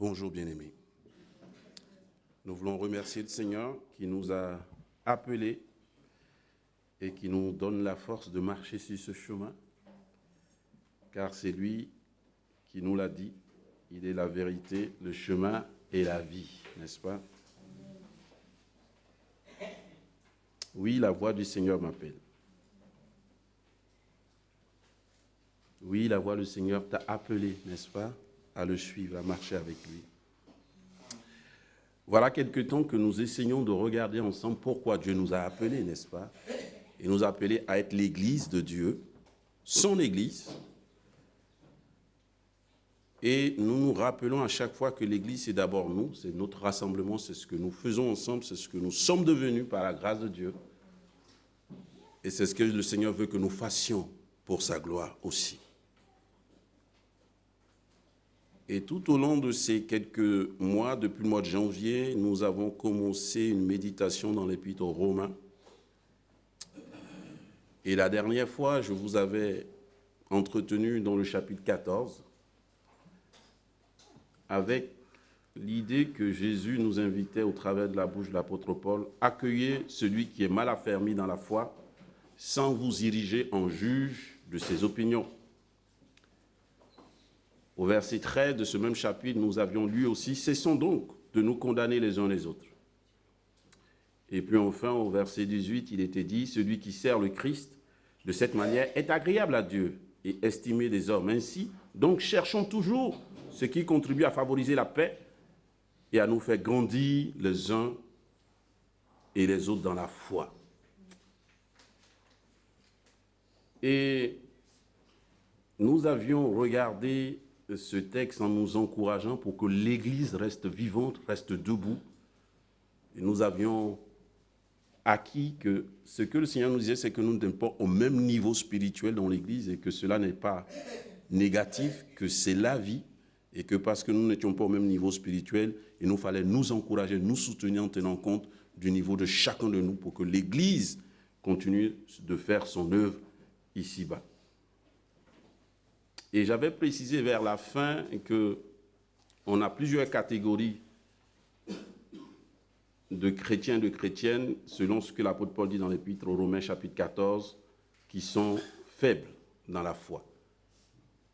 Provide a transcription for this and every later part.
Bonjour bien-aimés. Nous voulons remercier le Seigneur qui nous a appelés et qui nous donne la force de marcher sur ce chemin, car c'est lui qui nous l'a dit, il est la vérité, le chemin et la vie, n'est-ce pas? Oui, la voix du Seigneur m'appelle. Oui, la voix du Seigneur t'a appelé, n'est-ce pas, à le suivre, à marcher avec lui. Voilà quelque temps que nous essayons de regarder ensemble pourquoi Dieu nous a appelés, n'est-ce pas? Et nous a appelés à être l'Église de Dieu, son Église. Et nous nous rappelons à chaque fois que l'Église, c'est d'abord nous, c'est notre rassemblement, c'est ce que nous faisons ensemble, c'est ce que nous sommes devenus par la grâce de Dieu. Et c'est ce que le Seigneur veut que nous fassions pour sa gloire aussi. Et tout au long de ces quelques mois, depuis le mois de janvier, nous avons commencé une méditation dans l'Épître aux Romains. Et la dernière fois, je vous avais entretenu dans le chapitre 14 avec l'idée que Jésus nous invitait au travers de la bouche de l'apôtre Paul, accueillez celui qui est mal affermi dans la foi sans vous ériger en juge de ses opinions. Au verset 13 de ce même chapitre, nous avions lu aussi « Cessons donc de nous condamner les uns les autres ». Et puis enfin, au verset 18, il était dit « Celui qui sert le Christ de cette manière est agréable à Dieu et estimé des hommes. Ainsi, donc cherchons toujours ce qui contribue à favoriser la paix et à nous faire grandir les uns et les autres dans la foi. » Et nous avions regardé ce texte en nous encourageant pour que l'Église reste vivante, reste debout. Et nous avions acquis que ce que le Seigneur nous disait, c'est que nous n'étions pas au même niveau spirituel dans l'Église et que cela n'est pas négatif, que c'est la vie et que parce que nous n'étions pas au même niveau spirituel, il nous fallait nous encourager, nous soutenir en tenant compte du niveau de chacun de nous pour que l'Église continue de faire son œuvre ici-bas. Et j'avais précisé vers la fin qu'on a plusieurs catégories de chrétiens et de chrétiennes, selon ce que l'apôtre Paul dit dans l'Épître aux Romains chapitre 14, qui sont faibles dans la foi,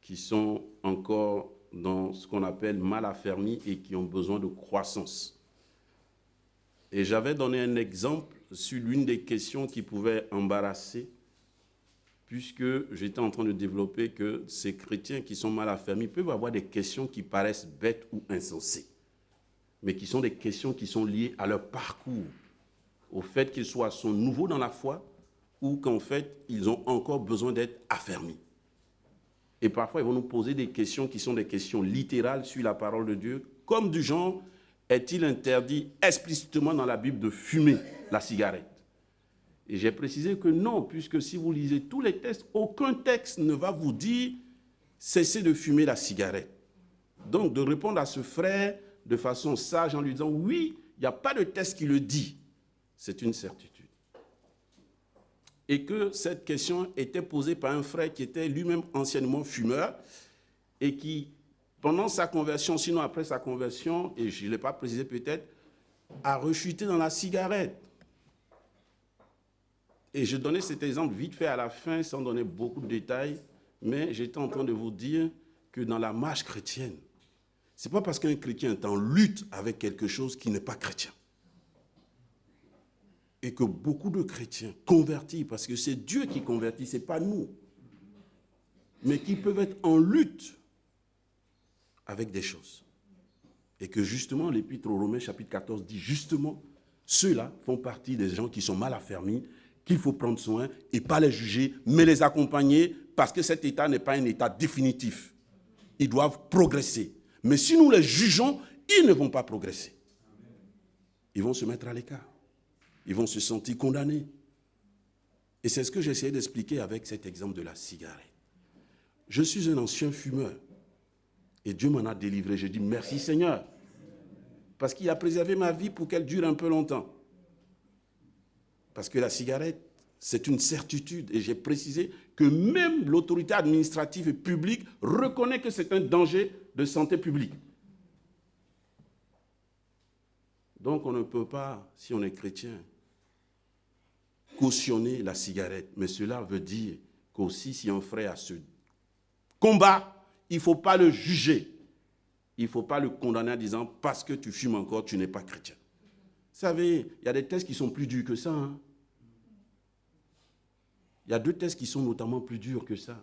qui sont encore dans ce qu'on appelle mal affermis et qui ont besoin de croissance. Et j'avais donné un exemple sur l'une des questions qui pouvait embarrasser, puisque j'étais en train de développer que ces chrétiens qui sont mal affermis peuvent avoir des questions qui paraissent bêtes ou insensées, mais qui sont des questions qui sont liées à leur parcours, au fait qu'ils sont nouveaux dans la foi ou qu'en fait, ils ont encore besoin d'être affermis. Et parfois, ils vont nous poser des questions qui sont des questions littérales sur la parole de Dieu, comme du genre, est-il interdit explicitement dans la Bible de fumer la cigarette ? Et j'ai précisé que non, puisque si vous lisez tous les textes, aucun texte ne va vous dire « cessez de fumer la cigarette ». Donc, de répondre à ce frère de façon sage en lui disant « oui, il n'y a pas de texte qui le dit », c'est une certitude. Et que cette question était posée par un frère qui était lui-même anciennement fumeur et qui, pendant sa conversion, sinon après sa conversion, et je ne l'ai pas précisé peut-être, a rechuté dans la cigarette. Et je donnais cet exemple vite fait à la fin, sans donner beaucoup de détails, mais j'étais en train de vous dire que dans la marche chrétienne, ce n'est pas parce qu'un chrétien est en lutte avec quelque chose qui n'est pas chrétien. Et que beaucoup de chrétiens convertis, parce que c'est Dieu qui convertit, ce n'est pas nous, mais qui peuvent être en lutte avec des choses. Et que justement, l'Épître aux Romains, chapitre 14, dit justement, ceux-là font partie des gens qui sont mal affermis, qu'il faut prendre soin et pas les juger, mais les accompagner parce que cet état n'est pas un état définitif. Ils doivent progresser. Mais si nous les jugeons, ils ne vont pas progresser. Ils vont se mettre à l'écart. Ils vont se sentir condamnés. Et c'est ce que j'essayais d'expliquer avec cet exemple de la cigarette. Je suis un ancien fumeur et Dieu m'en a délivré. Je dis merci Seigneur parce qu'il a préservé ma vie pour qu'elle dure un peu longtemps. Parce que la cigarette, c'est une certitude. Et j'ai précisé que même l'autorité administrative et publique reconnaît que c'est un danger de santé publique. Donc on ne peut pas, si on est chrétien, cautionner la cigarette. Mais cela veut dire qu'aussi si un frère a ce combat, il ne faut pas le juger. Il ne faut pas le condamner en disant « parce que tu fumes encore, tu n'es pas chrétien ». Vous savez, il y a des tests qui sont plus durs que ça. Hein? Il y a 2 tests qui sont notamment plus durs que ça.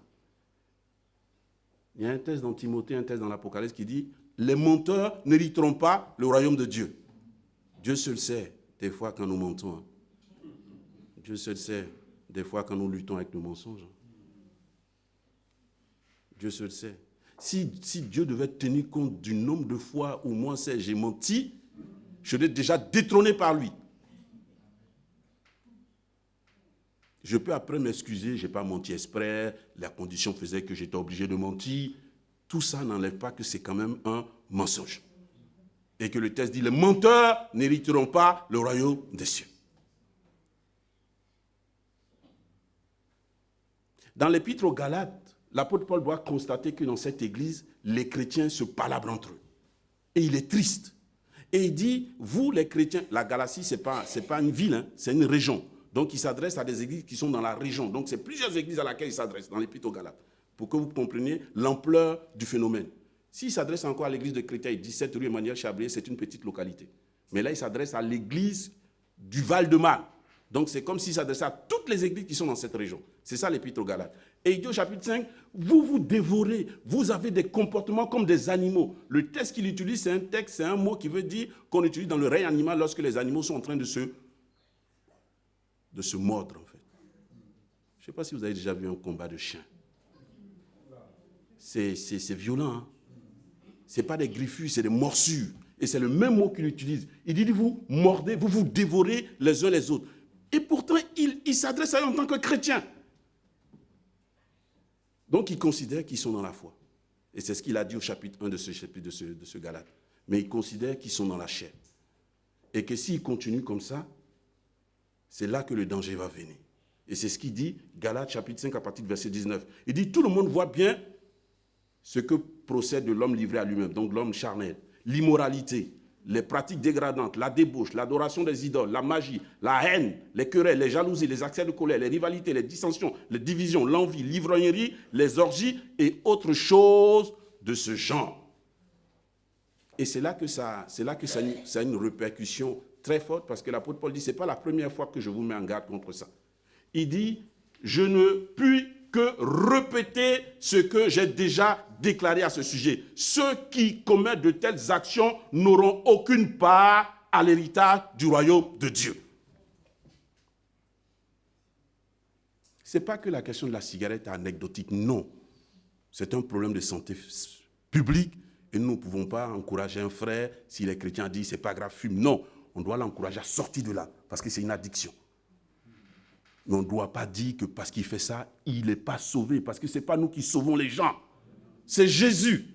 Il y a un test dans Timothée, un test dans l'Apocalypse qui dit « les menteurs n'hériteront pas le royaume de Dieu ». Dieu seul sait des fois quand nous mentons. Hein. Dieu seul sait des fois quand nous luttons avec nos mensonges. Hein. Dieu seul sait. Si Dieu devait tenir compte du nombre de fois où moi j'ai menti, je serais déjà détrôné par lui. Je peux après m'excuser, je n'ai pas menti exprès, la condition faisait que j'étais obligé de mentir. Tout ça n'enlève pas que c'est quand même un mensonge. Et que le texte dit, les menteurs n'hériteront pas le royaume des cieux. Dans l'épître aux Galates, l'apôtre Paul doit constater que dans cette église, les chrétiens se palabrent entre eux. Et il est triste. Et il dit, vous les chrétiens, la Galatie, ce n'est pas une ville, hein, c'est une région. Donc il s'adresse à des églises qui sont dans la région. Donc c'est plusieurs églises à laquelle il s'adresse dans l'épître aux Galates. Pour que vous compreniez l'ampleur du phénomène. S'il s'adresse encore à l'église de Créteil, 17 rue Emmanuel Chabrier, c'est une petite localité. Mais là, il s'adresse à l'église du Val-de-Marne. Donc c'est comme s'il s'adressait à toutes les églises qui sont dans cette région. C'est ça l'épître aux Galates. Et il dit au chapitre 5, vous vous dévorez, vous avez des comportements comme des animaux. Le texte qu'il utilise, c'est un texte, c'est un mot qui veut dire qu'on utilise dans le règne animal lorsque les animaux sont en train de se mordre, en fait. Je ne sais pas si vous avez déjà vu un combat de chiens. C'est violent. Hein? Ce n'est pas des griffures, c'est des morsures. Et c'est le même mot qu'il utilise. Il dit, vous mordez, vous vous dévorez les uns les autres. Et pourtant, il s'adresse à eux en tant que chrétien. Donc, il considère qu'ils sont dans la foi. Et c'est ce qu'il a dit au chapitre 1 de ce chapitre de ce Galate. Mais il considère qu'ils sont dans la chair. Et que s'ils continuent comme ça, c'est là que le danger va venir. Et c'est ce qu'il dit, Galates chapitre 5 à partir du verset 19. Il dit, tout le monde voit bien ce que procède de l'homme livré à lui-même, donc l'homme charnel, l'immoralité, les pratiques dégradantes, la débauche, l'adoration des idoles, la magie, la haine, les querelles, les jalousies, les accès de colère, les rivalités, les dissensions, les divisions, l'envie, l'ivrognerie, les orgies et autres choses de ce genre. Et c'est là que ça a une répercussion très forte parce que l'apôtre Paul dit, ce n'est pas la première fois que je vous mets en garde contre ça. Il dit, je ne puis que répéter ce que j'ai déjà déclaré à ce sujet. Ceux qui commettent de telles actions n'auront aucune part à l'héritage du royaume de Dieu. Ce n'est pas que la question de la cigarette est anecdotique, non. C'est un problème de santé publique et nous ne pouvons pas encourager un frère, si les chrétiens disent c'est pas grave, fume. Non, on doit l'encourager à sortir de là parce que c'est une addiction. Mais on ne doit pas dire que parce qu'il fait ça, il n'est pas sauvé. Parce que ce n'est pas nous qui sauvons les gens. C'est Jésus.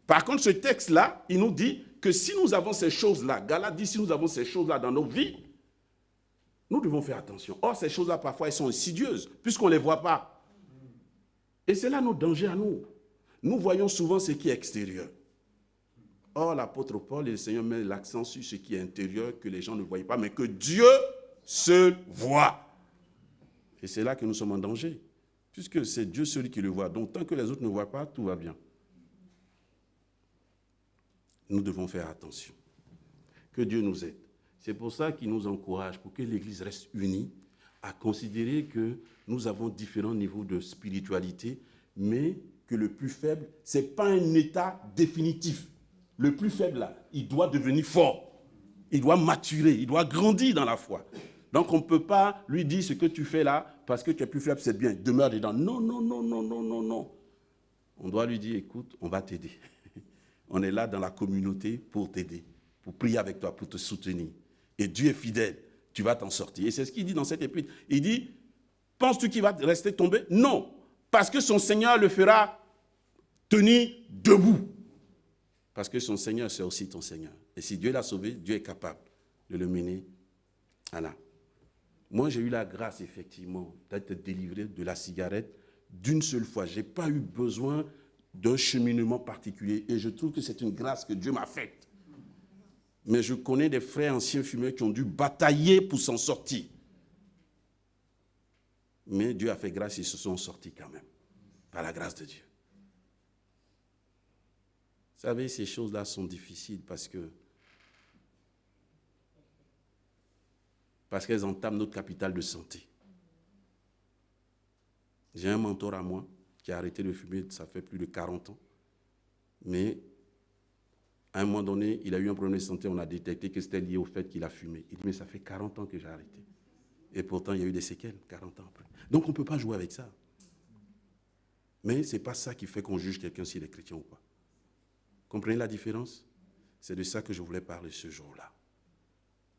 Par contre, ce texte-là, il nous dit que si nous avons ces choses-là, Galates dit si nous avons ces choses-là dans nos vies, nous devons faire attention. Or, ces choses-là, parfois, elles sont insidieuses, puisqu'on ne les voit pas. Et c'est là notre danger à nous. Nous voyons souvent ce qui est extérieur. Or, l'apôtre Paul et le Seigneur mettent l'accent sur ce qui est intérieur, que les gens ne voient pas, mais que Dieu seul voit. Et c'est là que nous sommes en danger, puisque c'est Dieu seul qui le voit. Donc, tant que les autres ne voient pas, tout va bien. Nous devons faire attention. Que Dieu nous aide. C'est pour ça qu'il nous encourage, pour que l'Église reste unie, à considérer que nous avons différents niveaux de spiritualité, mais que le plus faible, ce n'est pas un état définitif. Le plus faible, là, il doit devenir fort. Il doit maturer, il doit grandir dans la foi. Donc, on ne peut pas lui dire ce que tu fais là, parce que tu es plus faible, c'est bien, demeure dedans. Non, non, non, non, non, non, non. On doit lui dire, écoute, on va t'aider. On est là dans la communauté pour t'aider, pour prier avec toi, pour te soutenir. Et Dieu est fidèle, tu vas t'en sortir. Et c'est ce qu'il dit dans cette épître. Il dit, penses-tu qu'il va rester tombé? Non, parce que son Seigneur le fera tenir debout. Parce que son Seigneur, c'est aussi ton Seigneur. Et si Dieu l'a sauvé, Dieu est capable de le mener à là. Moi, j'ai eu la grâce, effectivement, d'être délivré de la cigarette d'une seule fois. Je n'ai pas eu besoin d'un cheminement particulier. Et je trouve que c'est une grâce que Dieu m'a faite. Mais je connais des frères anciens fumeurs qui ont dû batailler pour s'en sortir. Mais Dieu a fait grâce, ils se sont sortis quand même, par la grâce de Dieu. Vous savez, ces choses-là sont difficiles parce qu'elles entament notre capital de santé. J'ai un mentor à moi qui a arrêté de fumer, ça fait plus de 40 ans. Mais à un moment donné, il a eu un problème de santé, on a détecté que c'était lié au fait qu'il a fumé. Il dit, mais ça fait 40 ans que j'ai arrêté. Et pourtant, il y a eu des séquelles 40 ans après. Donc, on ne peut pas jouer avec ça. Mais ce n'est pas ça qui fait qu'on juge quelqu'un s'il est chrétien ou pas. Comprenez la différence? C'est de ça que je voulais parler ce jour-là.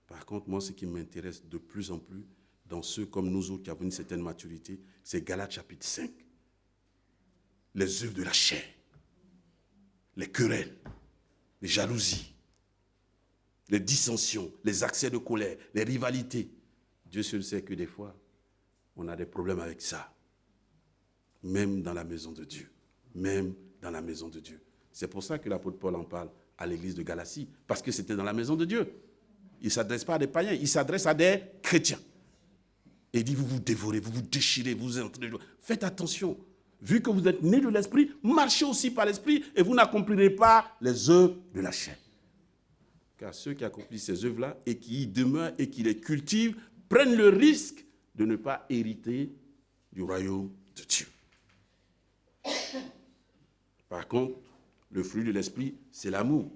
Par contre, moi, ce qui m'intéresse de plus en plus, dans ceux comme nous autres qui avons une certaine maturité, c'est Galates chapitre 5. Les œuvres de la chair, les querelles, les jalousies, les dissensions, les accès de colère, les rivalités. Dieu seul sait que des fois, on a des problèmes avec ça. Même dans la maison de Dieu. Même dans la maison de Dieu. C'est pour ça que l'apôtre Paul en parle à l'église de Galatie. Parce que c'était dans la maison de Dieu. Il ne s'adresse pas à des païens, il s'adresse à des chrétiens. Et il dit, vous vous dévorez, vous vous déchirez, vous entrez. Faites attention. Vu que vous êtes nés de l'esprit, marchez aussi par l'esprit et vous n'accomplirez pas les œuvres de la chair. Car ceux qui accomplissent ces œuvres-là et qui y demeurent et qui les cultivent prennent le risque de ne pas hériter du royaume de Dieu. Par contre, le fruit de l'esprit, c'est l'amour,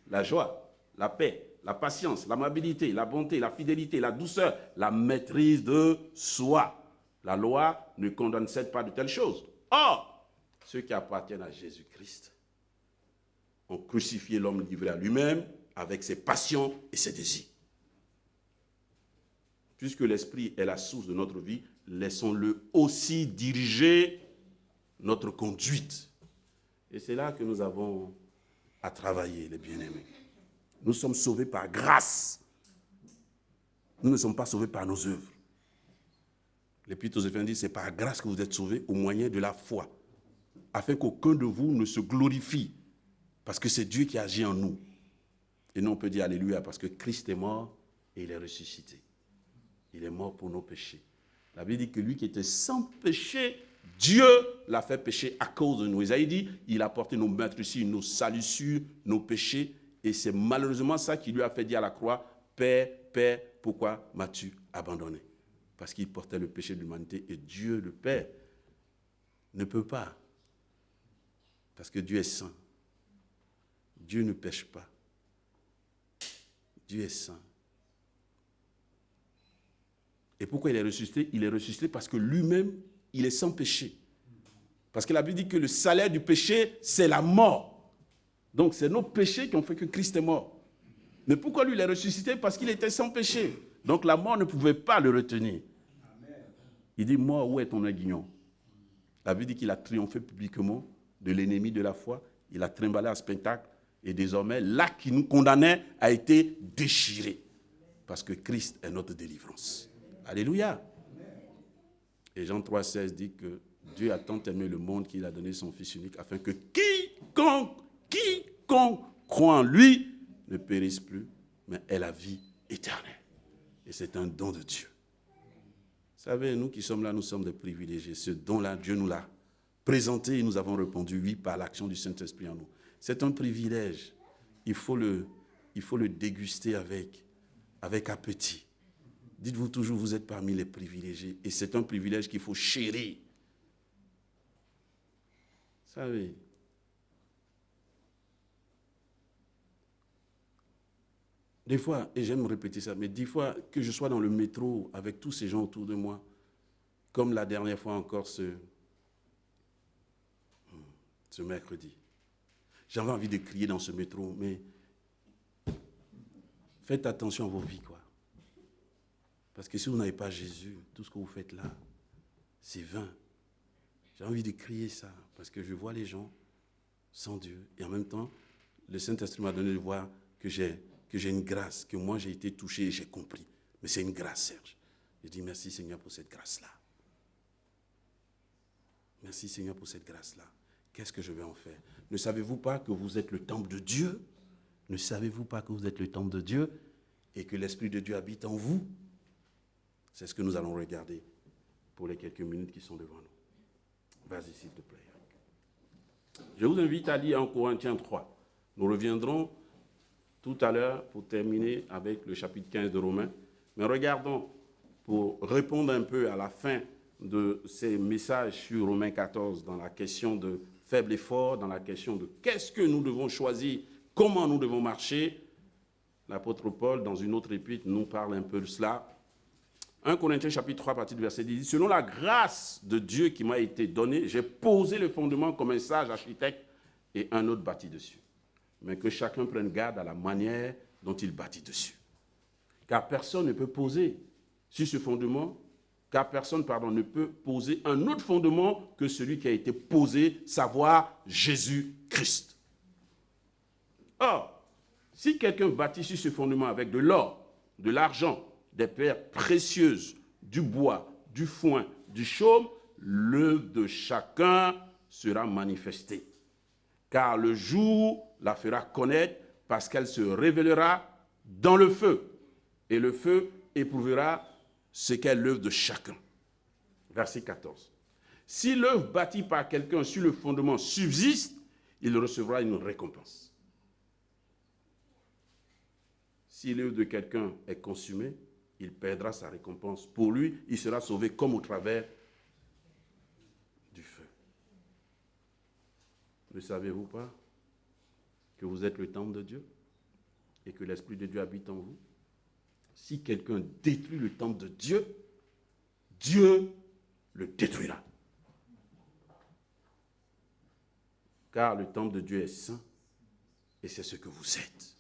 la joie, la paix, la patience, l'amabilité, la bonté, la fidélité, la douceur, la maîtrise de soi. La loi ne condamne pas de telles choses. Or, ceux qui appartiennent à Jésus-Christ ont crucifié l'homme livré à lui-même avec ses passions et ses désirs. Puisque l'esprit est la source de notre vie, laissons-le aussi diriger notre conduite. Et c'est là que nous avons à travailler, les bien-aimés. Nous sommes sauvés par grâce. Nous ne sommes pas sauvés par nos œuvres. L'Épître aux Éphésiens dit, c'est par grâce que vous êtes sauvés au moyen de la foi, afin qu'aucun de vous ne se glorifie, parce que c'est Dieu qui agit en nous. Et nous, on peut dire alléluia, parce que Christ est mort et il est ressuscité. Il est mort pour nos péchés. La Bible dit que lui qui était sans péché, Dieu l'a fait pécher à cause de nous. Isaïe dit, il a porté nos meurtrissures, nos salissures, nos péchés. Et c'est malheureusement ça qui lui a fait dire à la croix, Père, Père, pourquoi m'as-tu abandonné? Parce qu'il portait le péché de l'humanité et Dieu, le Père, ne peut pas. Parce que Dieu est saint. Dieu ne pêche pas. Dieu est saint. Et pourquoi il est ressuscité? Il est ressuscité parce que lui-même, il est sans péché. Parce que la Bible dit que le salaire du péché, c'est la mort. Donc, c'est nos péchés qui ont fait que Christ est mort. Mais pourquoi lui, il est ressuscité? Parce qu'il était sans péché. Donc, la mort ne pouvait pas le retenir. Il dit, mort, où est ton aiguillon? La Bible dit qu'il a triomphé publiquement de l'ennemi de la foi. Il a trimballé un spectacle. Et désormais, l'acte qui nous condamnait a été déchiré. Parce que Christ est notre délivrance. Alléluia. Et Jean 3,16 dit que Dieu a tant aimé le monde qu'il a donné son Fils unique afin que quiconque croit en lui ne périsse plus, mais ait la vie éternelle. Et c'est un don de Dieu. Vous savez, nous qui sommes là, nous sommes des privilégiés. Ce don-là, Dieu nous l'a présenté et nous avons répondu oui par l'action du Saint-Esprit en nous. C'est un privilège. Il faut le déguster avec appétit. Dites-vous toujours, vous êtes parmi les privilégiés. Et c'est un privilège qu'il faut chérir. Vous savez, des fois, et j'aime répéter ça, mais des fois que je sois dans le métro avec tous ces gens autour de moi, comme la dernière fois encore ce mercredi, j'avais envie de crier dans ce métro, mais faites attention à vos vies, quoi. Parce que si vous n'avez pas Jésus, tout ce que vous faites là, c'est vain. J'ai envie de crier ça, parce que je vois les gens sans Dieu. Et en même temps, le Saint-Esprit m'a donné de voir que j'ai une grâce, que moi j'ai été touché et j'ai compris. Mais c'est une grâce, Serge. Je dis merci Seigneur pour cette grâce-là. Merci Seigneur pour cette grâce-là. Qu'est-ce que je vais en faire? Ne savez-vous pas que vous êtes le temple de Dieu Ne savez-vous pas que vous êtes le temple de Dieu et que l'Esprit de Dieu habite en vous? C'est ce que nous allons regarder pour les quelques minutes qui sont devant nous. Vas-y, s'il te plaît. Je vous invite à lire en Corinthiens 3. Nous reviendrons tout à l'heure pour terminer avec le chapitre 15 de Romains. Mais regardons, pour répondre un peu à la fin de ces messages sur Romains 14, dans la question de faible et fort, dans la question de qu'est-ce que nous devons choisir, comment nous devons marcher, l'apôtre Paul, dans une autre épître, nous parle un peu de cela. 1 Corinthiens chapitre 3, partie du verset 10, selon la grâce de Dieu qui m'a été donnée, j'ai posé le fondement comme un sage architecte et un autre bâtit dessus. Mais que chacun prenne garde à la manière dont il bâtit dessus. Car personne ne peut poser sur ce fondement, ne peut poser un autre fondement que celui qui a été posé, savoir Jésus-Christ. Or, si quelqu'un bâtit sur ce fondement avec de l'or, de l'argent, des pierres précieuses, du bois, du foin, du chaume, l'œuvre de chacun sera manifestée. Car le jour la fera connaître parce qu'elle se révélera dans le feu. Et le feu éprouvera ce qu'est l'œuvre de chacun. Verset 14. Si l'œuvre bâtie par quelqu'un sur le fondement subsiste, il recevra une récompense. Si l'œuvre de quelqu'un est consumée, il perdra sa récompense. Pour lui, il sera sauvé comme au travers du feu. Ne savez-vous pas que vous êtes le temple de Dieu et que l'Esprit de Dieu habite en vous? Si quelqu'un détruit le temple de Dieu, Dieu le détruira. Car le temple de Dieu est saint et c'est ce que vous êtes.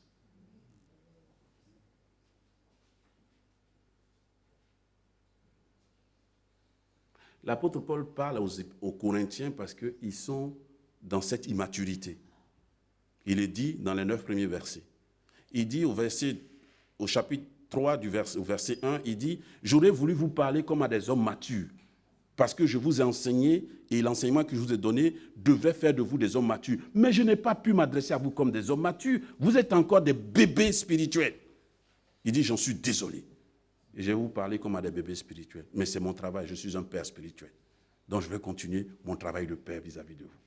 L'apôtre Paul parle aux Corinthiens parce qu'ils sont dans cette immaturité. Il est dit dans les 9 premiers versets. Il dit au chapitre 3, au verset 1, il dit « J'aurais voulu vous parler comme à des hommes matures, parce que je vous ai enseigné, et l'enseignement que je vous ai donné devait faire de vous des hommes matures. Mais je n'ai pas pu m'adresser à vous comme des hommes matures. Vous êtes encore des bébés spirituels. » Il dit « J'en suis désolé. Et je vais vous parler comme à des bébés spirituels. Mais c'est mon travail, je suis un père spirituel. Donc je vais continuer mon travail de père vis-à-vis de vous.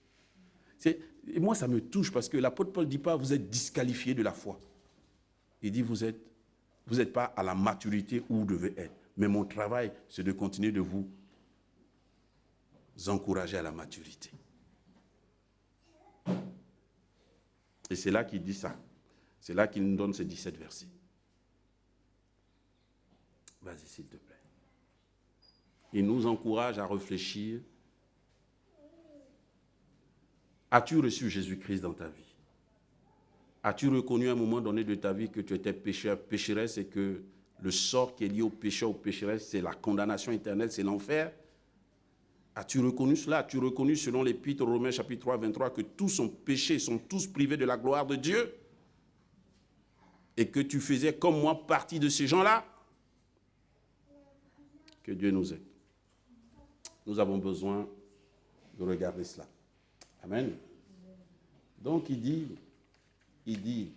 Et moi, ça me touche parce que l'apôtre Paul ne dit pas « vous êtes disqualifiés de la foi ». Il dit « vous n'êtes pas à la maturité où vous devez être. Mais mon travail, c'est de continuer de vous encourager à la maturité. » Et c'est là qu'il dit ça. C'est là qu'il nous donne ces 17 versets. Vas-y, s'il te plaît. Il nous encourage à réfléchir. As-tu reçu Jésus-Christ dans ta vie? As-tu reconnu à un moment donné de ta vie que tu étais pécheur, pécheresse et que le sort qui est lié au pécheur, aux pécheresses, c'est la condamnation éternelle, c'est l'enfer? As-tu reconnu cela? As-tu reconnu selon l'Épître aux Romains chapitre 3, 23 que tous sont péchés, sont tous privés de la gloire de Dieu? Et que tu faisais comme moi partie de ces gens-là? Que Dieu nous aide. Nous avons besoin de regarder cela. Amen. Donc il dit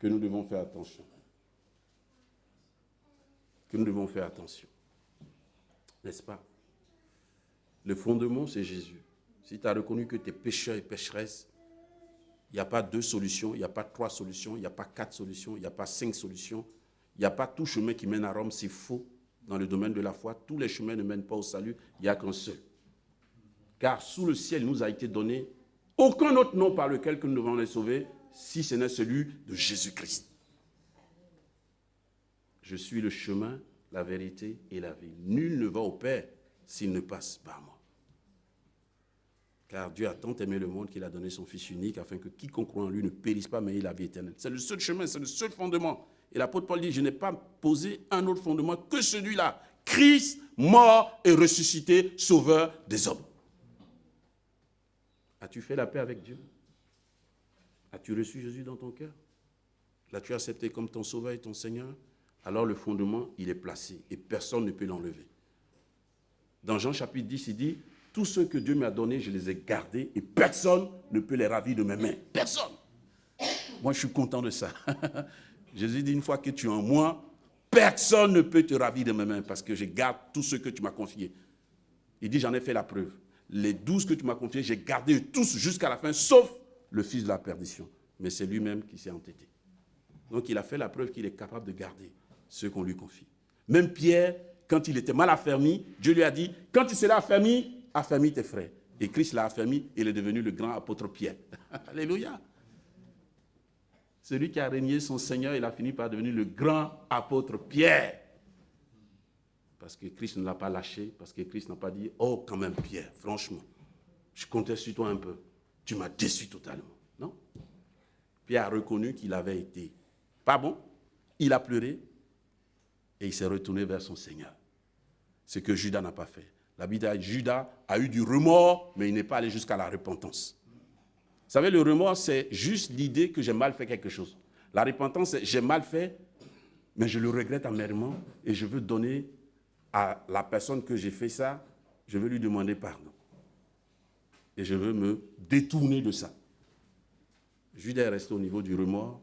que nous devons faire attention. Que nous devons faire attention. N'est-ce pas? Le fondement, c'est Jésus. Si tu as reconnu que tu es pécheur et pécheresse, il n'y a pas 2 solutions, il n'y a pas 3 solutions, il n'y a pas 4 solutions, il n'y a pas 5 solutions. Il n'y a pas tout chemin qui mène à Rome, c'est faux. Dans le domaine de la foi, tous les chemins ne mènent pas au salut, il n'y a qu'un seul. Car sous le ciel, il nous a été donné aucun autre nom par lequel nous devons les sauver, si ce n'est celui de Jésus-Christ. Je suis le chemin, la vérité et la vie. Nul ne va au Père s'il ne passe par moi. Car Dieu a tant aimé le monde qu'il a donné son Fils unique afin que quiconque croit en lui ne périsse pas, mais ait la vie éternelle. C'est le seul chemin, c'est le seul fondement. Et l'apôtre Paul dit, je n'ai pas posé un autre fondement que celui-là. Christ, mort et ressuscité, sauveur des hommes. As-tu fait la paix avec Dieu? As-tu reçu Jésus dans ton cœur? L'as-tu accepté comme ton sauveur et ton Seigneur? Alors le fondement, il est placé et personne ne peut l'enlever. Dans Jean chapitre 10, il dit, tous ceux que Dieu m'a donnés, je les ai gardés et personne ne peut les ravir de mes mains. Personne. Moi, je suis content de ça. Jésus dit, une fois que tu es en moi, personne ne peut te ravir de mes mains parce que je garde tout ce que tu m'as confié. Il dit, j'en ai fait la preuve. Les 12 que tu m'as confiés, j'ai gardé tous jusqu'à la fin, sauf le fils de la perdition. Mais c'est lui-même qui s'est entêté. Donc, il a fait la preuve qu'il est capable de garder ce qu'on lui confie. Même Pierre, quand il était mal affermi, Dieu lui a dit, quand tu seras affermi, affermis tes frères. Et Christ l'a affermi et il est devenu le grand apôtre Pierre. Alléluia. Celui qui a régné son Seigneur, il a fini par devenir le grand apôtre Pierre. Parce que Christ ne l'a pas lâché, parce que Christ n'a pas dit, oh quand même Pierre, franchement, je comptais sur toi un peu, tu m'as déçu totalement. Non. Pierre a reconnu qu'il avait été pas bon, il a pleuré et il s'est retourné vers son Seigneur. Ce que Judas n'a pas fait. La Bible dit Judas a eu du remords, mais il n'est pas allé jusqu'à la repentance. Vous savez, le remords, c'est juste l'idée que j'ai mal fait quelque chose. La repentance, c'est j'ai mal fait, mais je le regrette amèrement et je veux donner à la personne que j'ai fait ça, je veux lui demander pardon. Et je veux me détourner de ça. Judas est resté au niveau du remords.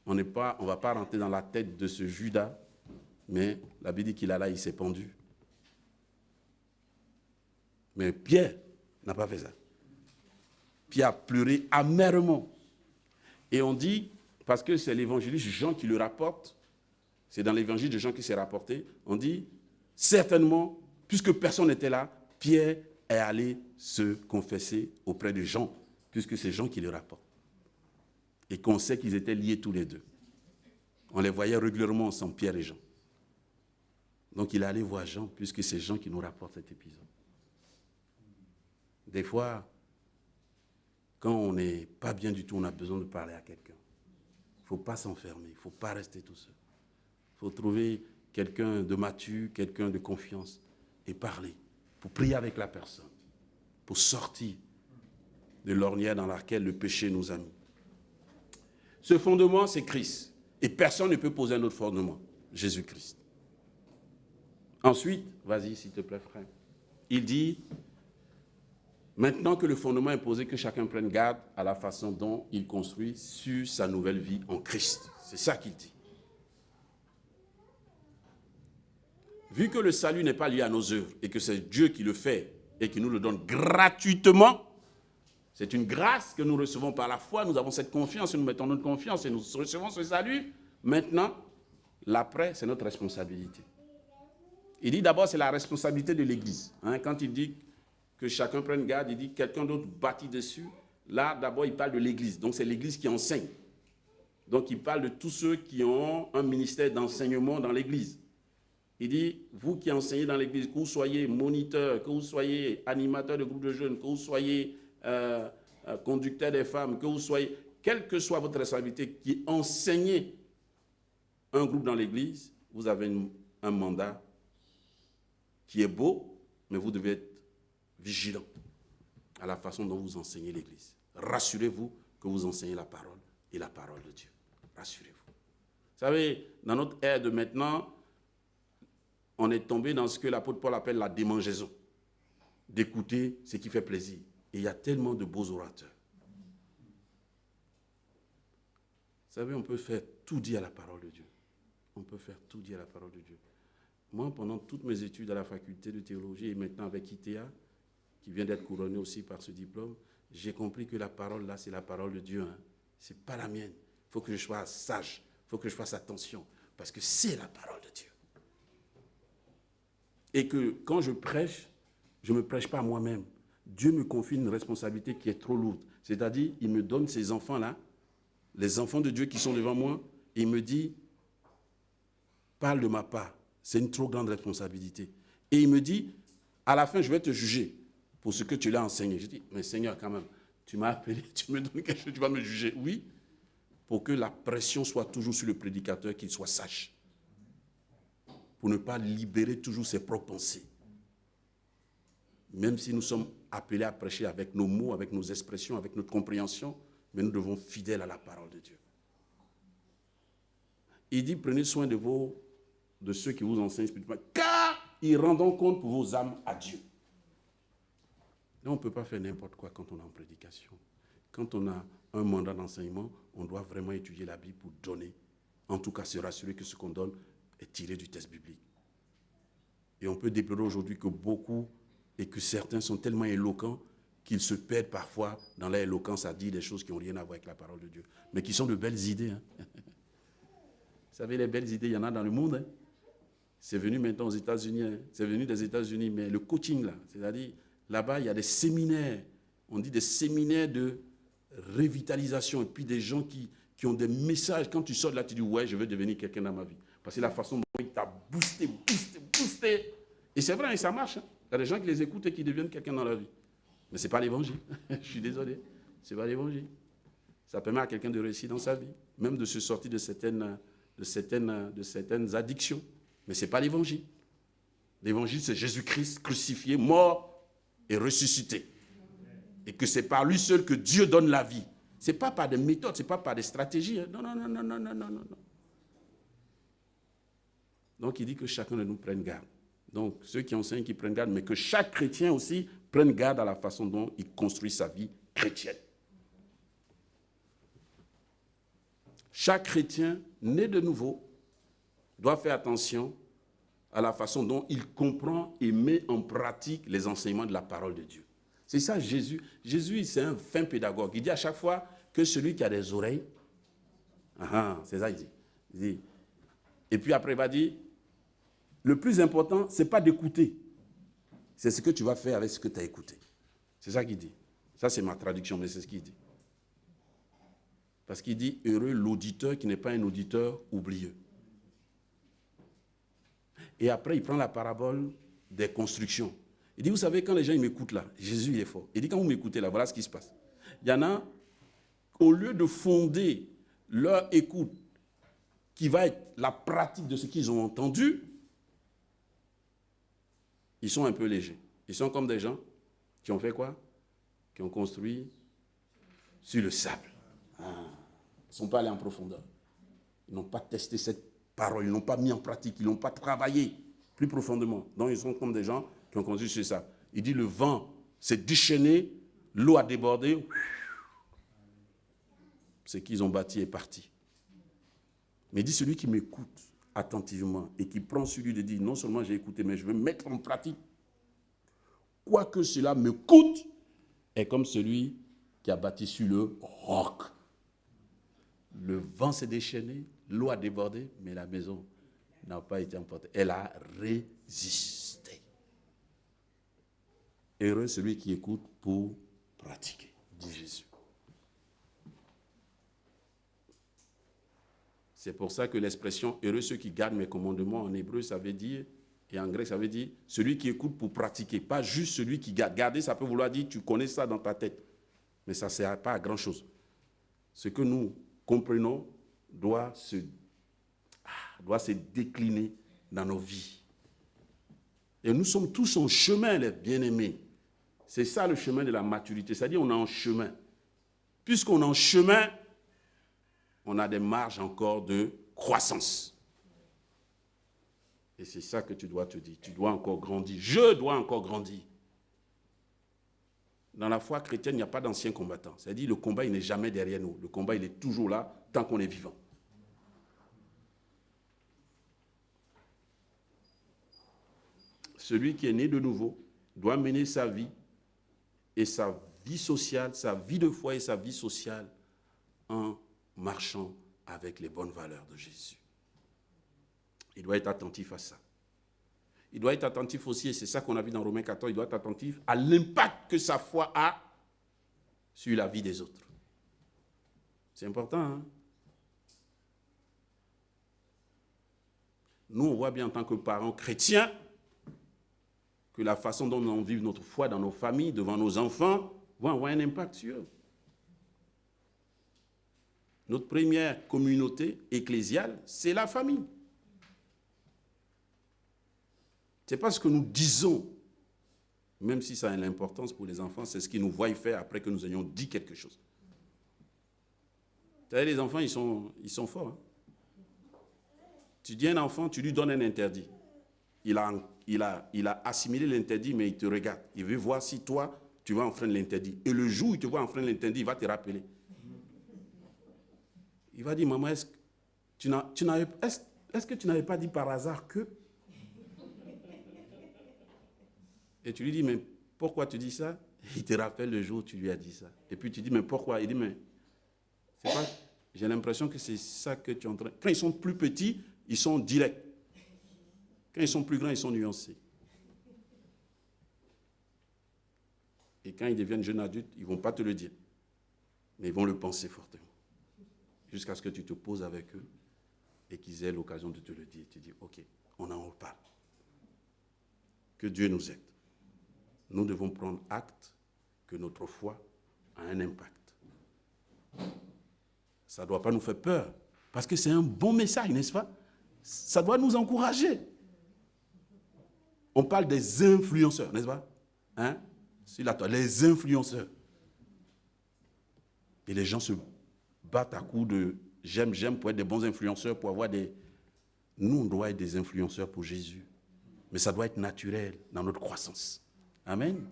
On ne va pas rentrer dans la tête de ce Judas, mais la Bible dit qu'il a là, il s'est pendu. Mais Pierre n'a pas fait ça. Pierre a pleuré amèrement. Et on dit, parce que c'est l'évangéliste Jean qui le rapporte, c'est dans l'évangile de Jean qui s'est rapporté, on dit, certainement, puisque personne n'était là, Pierre est allé se confesser auprès de Jean, puisque c'est Jean qui le rapporte. Et qu'on sait qu'ils étaient liés tous les deux. On les voyait régulièrement ensemble, Pierre et Jean. Donc il est allé voir Jean, puisque c'est Jean qui nous rapporte cet épisode. Des fois, quand on n'est pas bien du tout, on a besoin de parler à quelqu'un. Il ne faut pas s'enfermer, il ne faut pas rester tout seul. Il faut trouver quelqu'un de mature, quelqu'un de confiance et parler, pour prier avec la personne, pour sortir de l'ornière dans laquelle le péché nous a mis. Ce fondement, c'est Christ. Et personne ne peut poser un autre fondement, Jésus-Christ. Ensuite, vas-y s'il te plaît frère, il dit, maintenant que le fondement est posé, que chacun prenne garde à la façon dont il construit sur sa nouvelle vie en Christ. C'est ça qu'il dit. Vu que le salut n'est pas lié à nos œuvres et que c'est Dieu qui le fait et qui nous le donne gratuitement, c'est une grâce que nous recevons par la foi, nous avons cette confiance et nous mettons notre confiance et nous recevons ce salut. Maintenant, l'après, c'est notre responsabilité. Il dit d'abord, c'est la responsabilité de l'Église. Quand il dit que chacun prenne garde, il dit quelqu'un d'autre bâtit dessus. Là, d'abord, il parle de l'Église. Donc, c'est l'Église qui enseigne. Donc, il parle de tous ceux qui ont un ministère d'enseignement dans l'Église. Il dit, vous qui enseignez dans l'Église, que vous soyez moniteur, que vous soyez animateur de groupe de jeunes, que vous soyez conducteur des femmes, que vous soyez, quelle que soit votre responsabilité, qui enseignez un groupe dans l'Église, vous avez un mandat qui est beau, mais vous devez être vigilant à la façon dont vous enseignez l'Église. Rassurez-vous que vous enseignez la parole et la parole de Dieu. Rassurez-vous. Vous savez, dans notre ère de maintenant, on est tombé dans ce que l'apôtre Paul appelle la démangeaison. D'écouter ce qui fait plaisir. Et il y a tellement de beaux orateurs. Vous savez, on peut faire tout dire à la parole de Dieu. On peut faire tout dire à la parole de Dieu. Moi, pendant toutes mes études à la faculté de théologie et maintenant avec ITA, qui vient d'être couronné aussi par ce diplôme, j'ai compris que la parole là, c'est la parole de Dieu. Ce n'est pas la mienne. Il faut que je sois sage. Il faut que je fasse attention. Parce que c'est la parole de Dieu. Et que quand je prêche, je ne me prêche pas à moi-même. Dieu me confie une responsabilité qui est trop lourde. C'est-à-dire, il me donne ces enfants-là, les enfants de Dieu qui sont devant moi, et il me dit, parle de ma part. C'est une trop grande responsabilité. Et il me dit, à la fin, je vais te juger pour ce que tu l'as enseigné. Je dis, mais Seigneur, quand même, tu m'as appelé, tu me donnes quelque chose, tu vas me juger. Oui, pour que la pression soit toujours sur le prédicateur, qu'il soit sage. Pour ne pas libérer toujours ses propres pensées. Même si nous sommes appelés à prêcher avec nos mots, avec nos expressions, avec notre compréhension, mais nous devons être fidèles à la parole de Dieu. Il dit, prenez soin de ceux qui vous enseignent spirituellement, car ils rendront compte pour vos âmes à Dieu. Là, on ne peut pas faire n'importe quoi quand on est en prédication. Quand on a un mandat d'enseignement, on doit vraiment étudier la Bible pour donner, en tout cas se rassurer que ce qu'on donne est tiré du texte biblique. Et on peut déplorer aujourd'hui que beaucoup et que certains sont tellement éloquents qu'ils se perdent parfois dans leur éloquence à dire des choses qui n'ont rien à voir avec la parole de Dieu, mais qui sont de belles idées. Hein. Vous savez, les belles idées, il y en a dans le monde. Hein. C'est venu maintenant aux États-Unis. Hein. C'est venu des États-Unis, mais le coaching, là, c'est-à-dire, là-bas, il y a des séminaires. On dit des séminaires de revitalisation. Et puis des gens qui ont des messages. Quand tu sors de là, tu dis, ouais, je veux devenir quelqu'un dans ma vie. Parce que la façon dont il t'a boosté. Et c'est vrai, et ça marche. Hein. Il y a des gens qui les écoutent et qui deviennent quelqu'un dans leur vie. Mais ce n'est pas l'évangile. Je suis désolé. Ce n'est pas l'évangile. Ça permet à quelqu'un de réussir dans sa vie. Même de se sortir de certaines addictions. Mais ce n'est pas l'évangile. L'évangile, c'est Jésus-Christ crucifié, mort et ressuscité. Et que c'est par lui seul que Dieu donne la vie. Ce n'est pas par des méthodes, ce n'est pas par des stratégies. Hein. Non. Donc il dit que chacun de nous prenne garde. Donc ceux qui enseignent, qui prennent garde, mais que chaque chrétien aussi prenne garde à la façon dont il construit sa vie chrétienne. Chaque chrétien né de nouveau doit faire attention à la façon dont il comprend et met en pratique les enseignements de la parole de Dieu. C'est ça Jésus. Jésus, c'est un fin pédagogue. Il dit à chaque fois que celui qui a des oreilles, c'est ça il dit. Et puis après il va dire, le plus important, ce n'est pas d'écouter. C'est ce que tu vas faire avec ce que tu as écouté. C'est ça qu'il dit. Ça, c'est ma traduction, mais c'est ce qu'il dit. Parce qu'il dit, heureux l'auditeur qui n'est pas un auditeur oublieux. Et après, il prend la parabole des constructions. Il dit, vous savez, quand les gens ils m'écoutent là, Jésus il est fort. Il dit, quand vous m'écoutez là, voilà ce qui se passe. Il y en a, au lieu de fonder leur écoute, qui va être la pratique de ce qu'ils ont entendu, ils sont un peu légers. Ils sont comme des gens qui ont fait quoi? Qui ont construit sur le sable. Ils ne sont pas allés en profondeur. Ils n'ont pas testé cette parole, ils n'ont pas mis en pratique, ils n'ont pas travaillé plus profondément. Donc ils sont comme des gens qui ont construit sur ça. Il dit le vent s'est déchaîné, l'eau a débordé. Ce qu'ils ont bâti est parti. Mais il dit celui qui m'écoute attentivement et qui prend celui de dire non seulement j'ai écouté, mais je veux mettre en pratique. Quoique cela me coûte, est comme celui qui a bâti sur le roc. Le vent s'est déchaîné, l'eau a débordé, mais la maison n'a pas été emportée. Elle a résisté. Heureux celui qui écoute pour pratiquer, dit Jésus. C'est pour ça que l'expression « heureux ceux qui gardent mes commandements » en hébreu, ça veut dire, et en grec, ça veut dire celui qui écoute pour pratiquer, pas juste celui qui garde. Garder, ça peut vouloir dire tu connais ça dans ta tête, mais ça ne sert pas à grand-chose. Ce que nous comprenons doit se décliner dans nos vies. Et nous sommes tous en chemin, les bien-aimés. C'est ça le chemin de la maturité, c'est-à-dire on est en chemin. Puisqu'on est en chemin, on a des marges encore de croissance. Et c'est ça que tu dois te dire. Tu dois encore grandir. Je dois encore grandir. Dans la foi chrétienne, il n'y a pas d'anciens combattants. C'est-à-dire le combat, il n'est jamais derrière nous. Le combat, il est toujours là, tant qu'on est vivant. Celui qui est né de nouveau doit mener sa vie et sa vie sociale, sa vie de foi et sa vie sociale en marchant avec les bonnes valeurs de Jésus. Il doit être attentif à ça. Il doit être attentif aussi, et c'est ça qu'on a vu dans Romains 14, il doit être attentif à l'impact que sa foi a sur la vie des autres. C'est important, hein? Nous, on voit bien en tant que parents chrétiens que la façon dont on vit notre foi dans nos familles, devant nos enfants, va avoir un impact sur eux. Notre première communauté ecclésiale, c'est la famille. Ce n'est pas ce que nous disons, même si ça a une importance pour les enfants, c'est ce qu'ils nous voient faire après que nous ayons dit quelque chose. Vous savez, les enfants, ils sont forts. Hein? Tu dis à un enfant, tu lui donnes un interdit. Il a assimilé l'interdit, mais il te regarde. Il veut voir si toi, tu vas enfreindre l'interdit. Et le jour où il te voit enfreindre l'interdit, il va te rappeler. Il va dire, maman, est-ce que tu n'avais pas dit par hasard que... Et tu lui dis, mais pourquoi tu dis ça? Il te rappelle le jour où tu lui as dit ça. Et puis tu dis, mais pourquoi? Il dit, mais c'est pas... J'ai l'impression que c'est ça que tu es en train... Quand ils sont plus petits, ils sont directs. Quand ils sont plus grands, ils sont nuancés. Et quand ils deviennent jeunes adultes, ils ne vont pas te le dire. Mais ils vont le penser fortement. Jusqu'à ce que tu te poses avec eux et qu'ils aient l'occasion de te le dire. Tu dis, ok, on en reparle. Que Dieu nous aide. Nous devons prendre acte que notre foi a un impact. Ça ne doit pas nous faire peur, parce que c'est un bon message, n'est-ce pas? Ça doit nous encourager. On parle des influenceurs, n'est-ce pas? Hein? Sur la toile, les influenceurs. Et les gens se battent à coups de j'aime pour être des bons influenceurs, pour avoir des... Nous, on doit être des influenceurs pour Jésus. Mais ça doit être naturel dans notre croissance. Amen.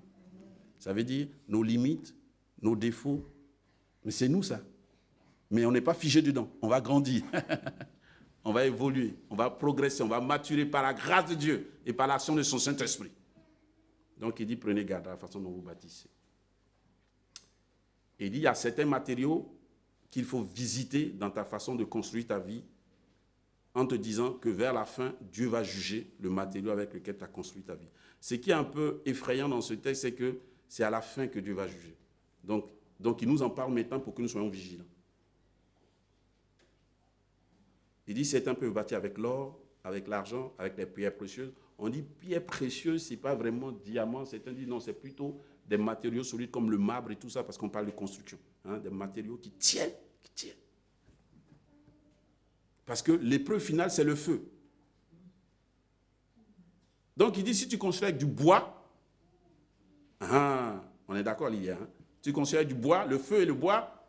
Ça veut dire nos limites, nos défauts. Mais c'est nous, ça. Mais on n'est pas figé dedans. On va grandir. On va évoluer. On va progresser. On va maturer par la grâce de Dieu et par l'action de son Saint-Esprit. Donc, il dit, prenez garde à la façon dont vous bâtissez. Et il dit, il y a certains matériaux qu'il faut visiter dans ta façon de construire ta vie en te disant que vers la fin, Dieu va juger le matériau avec lequel tu as construit ta vie. Ce qui est un peu effrayant dans ce texte, c'est que c'est à la fin que Dieu va juger. Donc il nous en parle maintenant pour que nous soyons vigilants. Il dit, certains peuvent bâtir avec l'or, avec l'argent, avec les pierres précieuses. On dit pierres précieuses, ce n'est pas vraiment diamant. Certains disent non, c'est plutôt des matériaux solides comme le marbre et tout ça, parce qu'on parle de construction. Hein, des matériaux qui tiennent. Parce que l'épreuve finale, c'est le feu. Donc il dit, si tu construis avec du bois, on est d'accord, Lilia, hein? Tu construis avec du bois, le feu et le bois,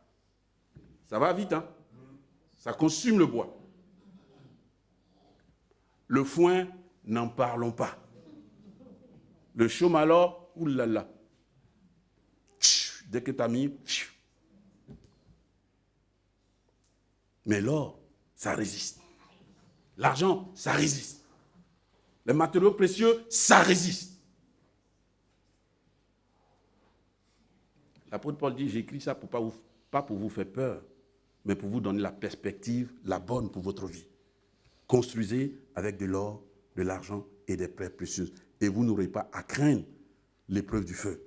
ça va vite, hein? Ça consume le bois. Le foin, n'en parlons pas. Le chaume alors, oulala. Dès que tu as mis... Mais l'or, ça résiste. L'argent, ça résiste. Les matériaux précieux, ça résiste. L'apôtre Paul dit, j'écris ça pas pour vous faire peur, mais pour vous donner la perspective, la bonne pour votre vie. Construisez avec de l'or, de l'argent et des pierres précieuses. Et vous n'aurez pas à craindre l'épreuve du feu.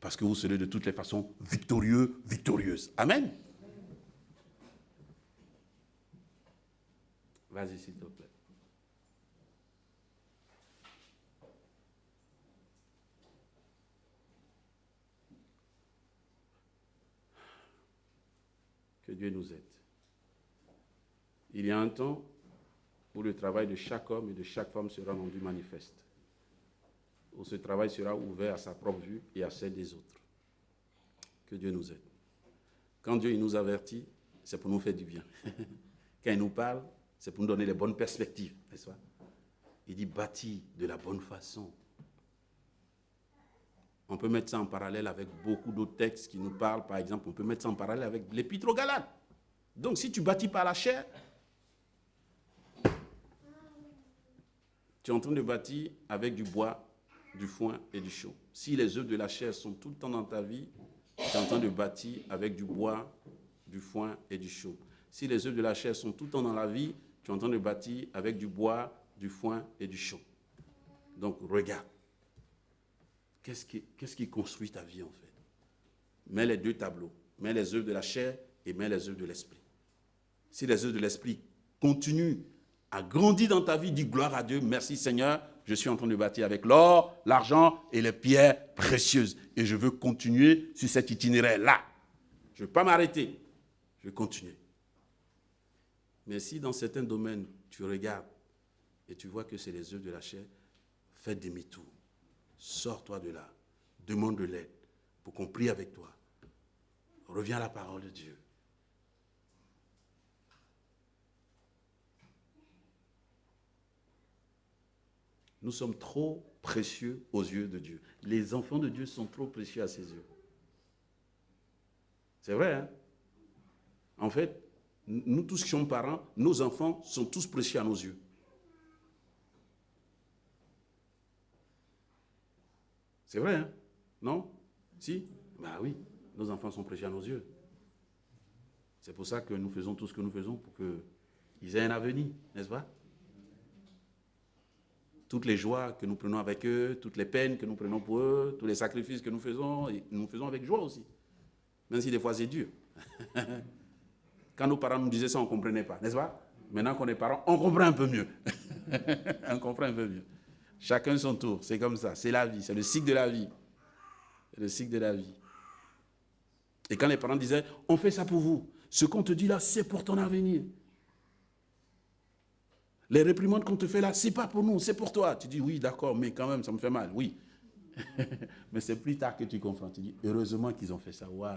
Parce que vous serez de toutes les façons victorieux, victorieuse. Amen. Vas-y, s'il te plaît. Que Dieu nous aide. Il y a un temps où le travail de chaque homme et de chaque femme sera rendu manifeste. Où ce travail sera ouvert à sa propre vue et à celle des autres. Que Dieu nous aide. Quand Dieu il nous avertit, c'est pour nous faire du bien. Quand il nous parle, c'est pour nous donner les bonnes perspectives, n'est-ce pas? Il dit bâtis de la bonne façon. On peut mettre ça en parallèle avec beaucoup d'autres textes qui nous parlent. Par exemple, on peut mettre ça en parallèle avec l'Épître aux Galates. Donc, si tu bâtis par la chair, tu es en train de bâtir avec du bois, du foin et du chaux. Si les œuvres de la chair sont tout le temps dans ta vie, tu es en train de bâtir avec du bois, du foin et du chaux. Si les œuvres de la chair sont tout le temps dans la vie, tu es en train de bâtir avec du bois, du foin et du chaux. Donc, regarde. Qu'est-ce qui construit ta vie en fait? Mets les deux tableaux. Mets les œuvres de la chair et mets les œuvres de l'esprit. Si les œuvres de l'esprit continuent à grandir dans ta vie, dis gloire à Dieu, merci Seigneur, je suis en train de bâtir avec l'or, l'argent et les pierres précieuses. Et je veux continuer sur cet itinéraire-là. Je ne veux pas m'arrêter. Je veux continuer. Mais si dans certains domaines, tu regardes et tu vois que c'est les œuvres de la chair, fais demi-tour. Sors-toi de là. Demande de l'aide pour qu'on prie avec toi. Reviens à la parole de Dieu. Nous sommes trop précieux aux yeux de Dieu. Les enfants de Dieu sont trop précieux à ses yeux. C'est vrai, hein? En fait, Nous tous qui sommes parents, nos enfants sont tous précieux à nos yeux. C'est vrai, hein? Non? Si? Ben oui, nos enfants sont précieux à nos yeux. C'est pour ça que nous faisons tout ce que nous faisons pour qu'ils aient un avenir, n'est-ce pas? Toutes les joies que nous prenons avec eux, toutes les peines que nous prenons pour eux, tous les sacrifices que nous faisons avec joie aussi. Même si des fois c'est dur. Quand nos parents nous disaient ça, on ne comprenait pas, n'est-ce pas? Maintenant qu'on est parents, on comprend un peu mieux. On comprend un peu mieux. Chacun son tour, c'est comme ça, c'est la vie, c'est le cycle de la vie. C'est le cycle de la vie. Et quand les parents disaient, on fait ça pour vous, ce qu'on te dit là, c'est pour ton avenir. Les réprimandes qu'on te fait là, c'est pas pour nous, c'est pour toi. Tu dis, oui, d'accord, mais quand même, ça me fait mal, oui. Mais c'est plus tard que tu comprends. Tu dis, heureusement qu'ils ont fait ça. Waouh.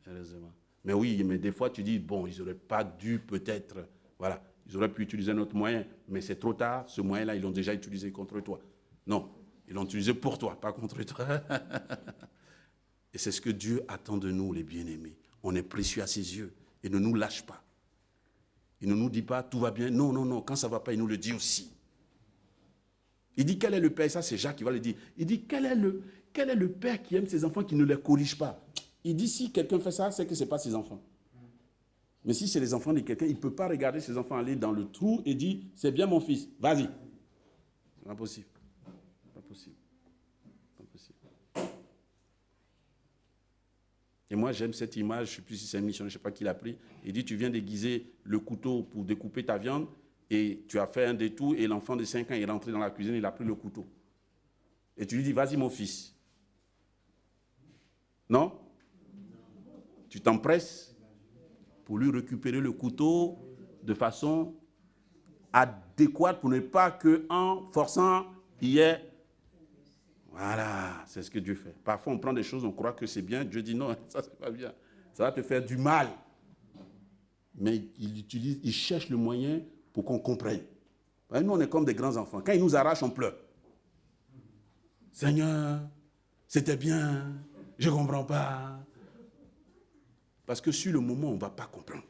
Heureusement. Mais oui, mais des fois, tu dis, bon, ils n'auraient pas dû peut-être, voilà, ils auraient pu utiliser un autre moyen, mais c'est trop tard, ce moyen-là, ils l'ont déjà utilisé contre toi. Non, ils l'ont utilisé pour toi, pas contre toi. Et c'est ce que Dieu attend de nous, les bien-aimés. On est précieux à ses yeux et ne nous lâche pas. Il ne nous dit pas, tout va bien. Non, non, non, quand ça ne va pas, il nous le dit aussi. Il dit, quel est le père? Ça, c'est Jacques qui va le dire. Il dit, quel est le père qui aime ses enfants, qui ne les corrige pas? Il dit, si quelqu'un fait ça, c'est que ce n'est pas ses enfants. Mais si c'est les enfants de quelqu'un, il ne peut pas regarder ses enfants aller dans le trou et dire, c'est bien mon fils, vas-y. C'est pas possible. Pas possible. Pas possible. Et moi, j'aime cette image, je ne sais plus si c'est un missionnaire, je ne sais pas qui l'a pris. Il dit, tu viens déguiser le couteau pour découper ta viande et tu as fait un détour et l'enfant de 5 ans est rentré dans la cuisine, il a pris le couteau. Et tu lui dis, vas-y mon fils. Non? Tu t'empresses pour lui récupérer le couteau de façon adéquate pour ne pas qu'en forçant, il y ait... Voilà, c'est ce que Dieu fait. Parfois, on prend des choses, on croit que c'est bien. Dieu dit non, ça, c'est pas bien. Ça va te faire du mal. Mais il cherche le moyen pour qu'on comprenne. Nous, on est comme des grands enfants. Quand ils nous arrachent, on pleure. Seigneur, c'était bien, je ne comprends pas. Parce que sur le moment, on ne va pas comprendre.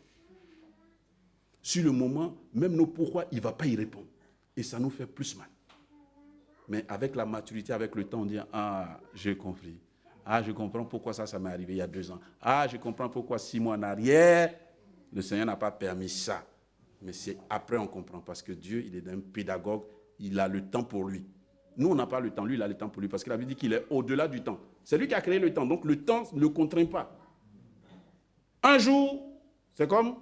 Sur le moment, même nos pourquoi, il ne va pas y répondre. Et ça nous fait plus mal. Mais avec la maturité, avec le temps, on dit, ah, j'ai compris. Ah, je comprends pourquoi ça m'est arrivé il y a 2 ans. Ah, je comprends pourquoi 6 mois en arrière, le Seigneur n'a pas permis ça. Mais c'est après on comprend, parce que Dieu, il est un pédagogue, il a le temps pour lui. Nous, on n'a pas le temps, lui, il a le temps pour lui, parce qu'il avait dit qu'il est au-delà du temps. C'est lui qui a créé le temps, donc le temps ne le contraint pas. Un jour, c'est comme,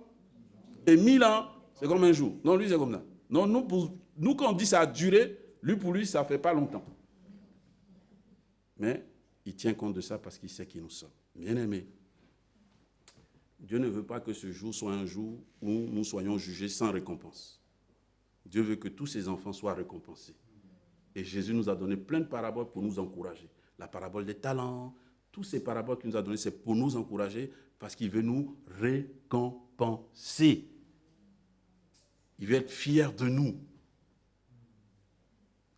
et 1000 ans, c'est comme un jour. Non, lui, c'est comme ça. Non, nous, quand on dit ça a duré, lui, pour lui, ça ne fait pas longtemps. Mais il tient compte de ça parce qu'il sait qui nous sommes. Bien-aimés, Dieu ne veut pas que ce jour soit un jour où nous soyons jugés sans récompense. Dieu veut que tous ses enfants soient récompensés. Et Jésus nous a donné plein de paraboles pour nous encourager. La parabole des talents, toutes ces paraboles qu'il nous a données, c'est pour nous encourager parce qu'il veut nous récompenser. Il veut être fier de nous.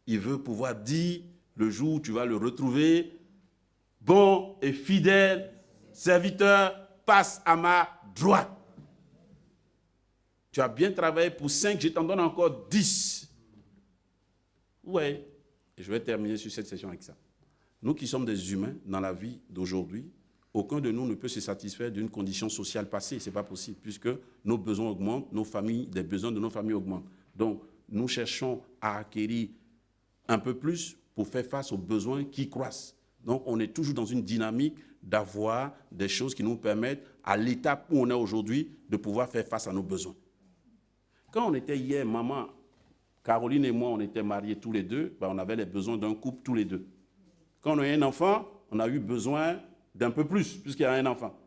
Il veut pouvoir dire, le jour où tu vas le retrouver, bon et fidèle serviteur, passe à ma droite. Tu as bien travaillé pour 5, je t'en donne encore 10. Ouais. Et je vais terminer sur cette session avec ça. Nous qui sommes des humains dans la vie d'aujourd'hui, aucun de nous ne peut se satisfaire d'une condition sociale passée. Ce n'est pas possible, puisque nos besoins augmentent, les besoins de nos familles augmentent. Donc, nous cherchons à acquérir un peu plus pour faire face aux besoins qui croissent. Donc, on est toujours dans une dynamique d'avoir des choses qui nous permettent, à l'étape où on est aujourd'hui, de pouvoir faire face à nos besoins. Quand on était hier, maman, Caroline et moi, on était mariés tous les deux, on avait les besoins d'un couple tous les deux. Quand on a eu un enfant, on a eu besoin d'un peu plus, puisqu'il y a un enfant.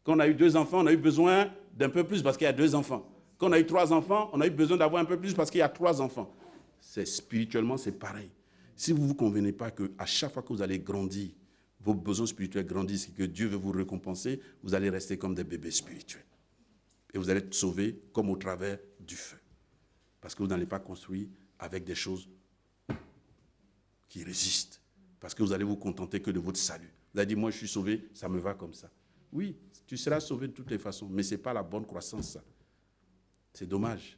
Quand on a eu 2 enfants, on a eu besoin d'un peu plus, parce qu'il y a 2 enfants. Quand on a eu 3 enfants, on a eu besoin d'avoir un peu plus, parce qu'il y a 3 enfants. Spirituellement, c'est pareil. Si vous ne vous convenez pas qu'à chaque fois que vous allez grandir, vos besoins spirituels grandissent et que Dieu veut vous récompenser, vous allez rester comme des bébés spirituels. Et vous allez être sauvés comme au travers du feu. Parce que vous n'allez pas construire avec des choses qui résistent. Parce que vous allez vous contenter que de votre salut. Vous allez dire, moi je suis sauvé, ça me va comme ça. Oui, tu seras sauvé de toutes les façons, mais ce n'est pas la bonne croissance, ça. C'est dommage.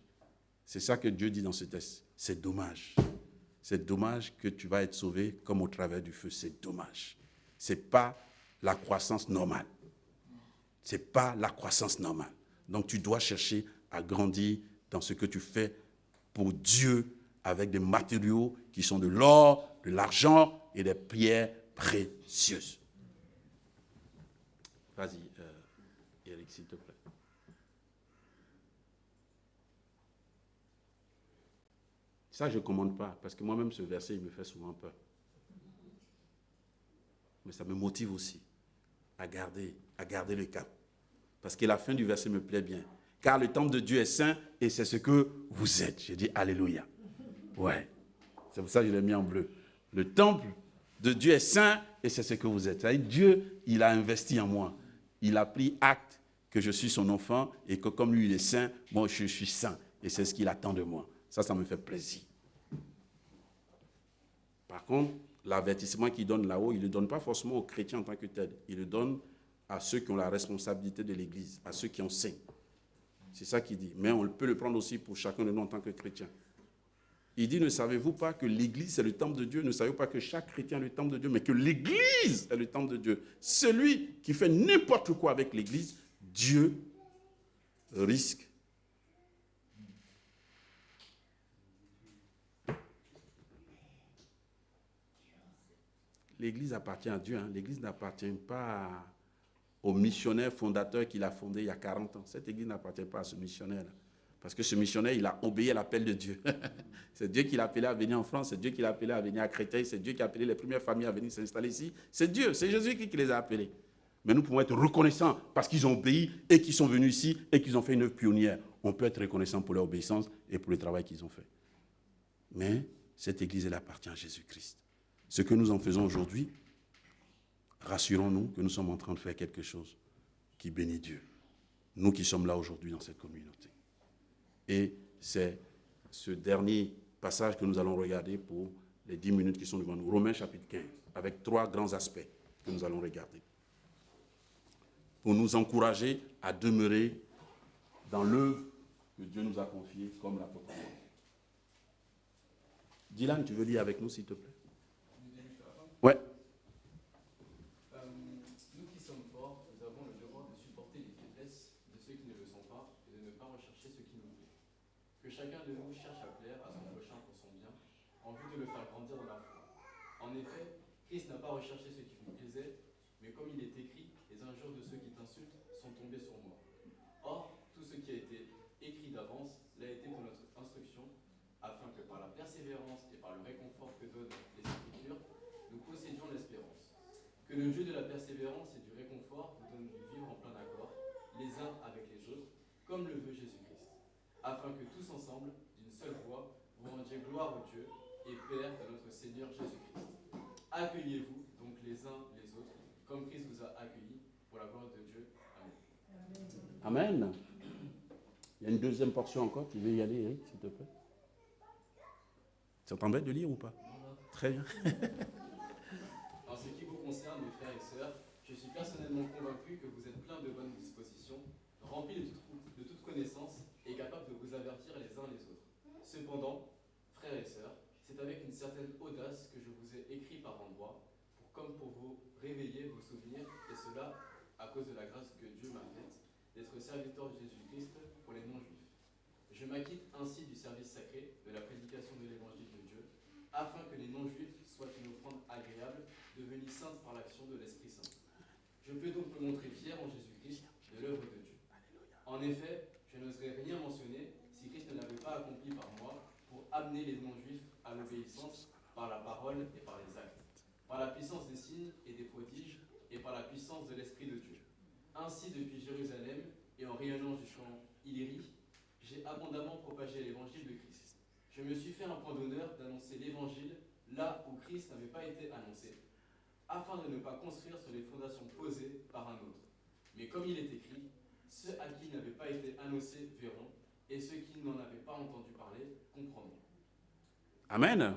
C'est ça que Dieu dit dans ce texte. C'est dommage. C'est dommage que tu vas être sauvé comme au travers du feu. C'est dommage. Ce n'est pas la croissance normale. Ce n'est pas la croissance normale. Donc tu dois chercher à grandir dans ce que tu fais pour Dieu avec des matériaux qui sont de l'or, de l'argent et des pierres précieuses. Vas-y, Eric, s'il te plaît. Ça, je ne commande pas, parce que moi-même, ce verset, il me fait souvent peur. Mais ça me motive aussi à garder le cap. Parce que la fin du verset me plaît bien. Car le temple de Dieu est saint et c'est ce que vous êtes. Je dis Alléluia. Ouais. C'est pour ça que je l'ai mis en bleu. Le temple de Dieu est saint et c'est ce que vous êtes. C'est-à-dire, Dieu, il a investi en moi. Il a pris acte que je suis son enfant et que comme lui, il est saint, moi, je suis saint. Et c'est ce qu'il attend de moi. Ça me fait plaisir. Par contre, l'avertissement qu'il donne là-haut, il ne le donne pas forcément aux chrétiens en tant que tels. Il le donne à ceux qui ont la responsabilité de l'Église, à ceux qui enseignent. C'est ça qu'il dit. Mais on peut le prendre aussi pour chacun de nous en tant que chrétien. Il dit, ne savez-vous pas que l'Église est le temple de Dieu? Ne savez-vous pas que chaque chrétien est le temple de Dieu, mais que l'Église est le temple de Dieu? Celui qui fait n'importe quoi avec l'Église, Dieu risque. L'Église appartient à Dieu. Hein. L'Église n'appartient pas au missionnaire fondateur qu'il a fondé il y a 40 ans. Cette Église n'appartient pas à ce missionnaire-là. Parce que ce missionnaire, il a obéi à l'appel de Dieu. C'est Dieu qui l'a appelé à venir en France, c'est Dieu qui l'a appelé à venir à Créteil, c'est Dieu qui a appelé les premières familles à venir s'installer ici. C'est Dieu, c'est Jésus qui les a appelés. Mais nous pouvons être reconnaissants parce qu'ils ont obéi et qu'ils sont venus ici et qu'ils ont fait une œuvre pionnière. On peut être reconnaissant pour leur obéissance et pour le travail qu'ils ont fait. Mais cette Église, elle appartient à Jésus-Christ. Ce que nous en faisons aujourd'hui, rassurons-nous que nous sommes en train de faire quelque chose qui bénit Dieu. Nous qui sommes là aujourd'hui dans cette communauté. Et c'est ce dernier passage que nous allons regarder pour les 10 minutes qui sont devant nous. Romains chapitre 15, avec 3 grands aspects que nous allons regarder. Pour nous encourager à demeurer dans l'œuvre que Dieu nous a confiée comme l'apôtre Paul. Dylan, tu veux lire avec nous, s'il te plaît? Ouais. Nous qui sommes forts, nous avons le devoir de supporter les faiblesses de ceux qui ne le sont pas et de ne pas rechercher ce qui nous plaît. Que chacun de nous cherche à plaire à son prochain pour son bien, en vue de le faire grandir dans la foi. En effet, Christ n'a pas recherché ce qui lui plaisait, mais comme il est écrit, les injures de ceux qui t'insultent sont tombées sur moi. Or, tout ce qui a été écrit d'avance l'a été pour notre instruction, afin que par la persévérance et par le réconfort que donnent les Écritures, nous possédions l'espérance. Que le Dieu de la persévérance et du réconfort vous donne de vivre en plein accord, les uns avec les autres, comme le veut Jésus-Christ, afin que tous ensemble, d'une seule voix, vous rendiez gloire au Dieu et Père de notre Seigneur Jésus-Christ. Accueillez-vous donc les uns les autres, comme Christ vous a accueillis, pour la gloire de Dieu. Amen. Amen. Il y a une deuxième portion encore. Tu veux y aller, Eric, s'il te plaît? Ça t'embête de lire ou pas? Très bien. En ce qui vous concerne, mes frères et sœurs, je suis personnellement convaincu que vous êtes pleins de bonnes dispositions, remplis de toute connaissance et capables de vous avertir les uns les autres. Cependant, frères et sœurs, c'est avec une certaine audace que je vous ai écrit par endroits, comme pour vous réveiller vos souvenirs, et cela à cause de la grâce que Dieu m'a faite, d'être serviteur de Jésus-Christ pour les non-juifs. Je m'acquitte ainsi du service sacré, de la prédication de l'évangile de Dieu, afin que les non-juifs soient une offrande agréable, devenue sainte par l'action de l'Esprit Saint. Je peux donc me montrer fier en Jésus-Christ de l'œuvre de Dieu. En effet, je n'oserais rien mentionner si Christ ne l'avait pas accompli par moi pour amener les non-juifs à l'obéissance par la parole et par les actes, par la puissance des signes et des prodiges et par la puissance de l'Esprit de Dieu. Ainsi, depuis Jérusalem et en rayonnant jusqu'en Illyrie, j'ai abondamment propagé l'évangile de Christ. Je me suis fait un point d'honneur d'annoncer l'évangile là où Christ n'avait pas été annoncé, afin de ne pas construire sur les fondations posées par un autre. Mais comme il est écrit, ceux à qui il n'avait pas été annoncé verront, et ceux qui n'en avaient pas entendu parler comprendront. Amen.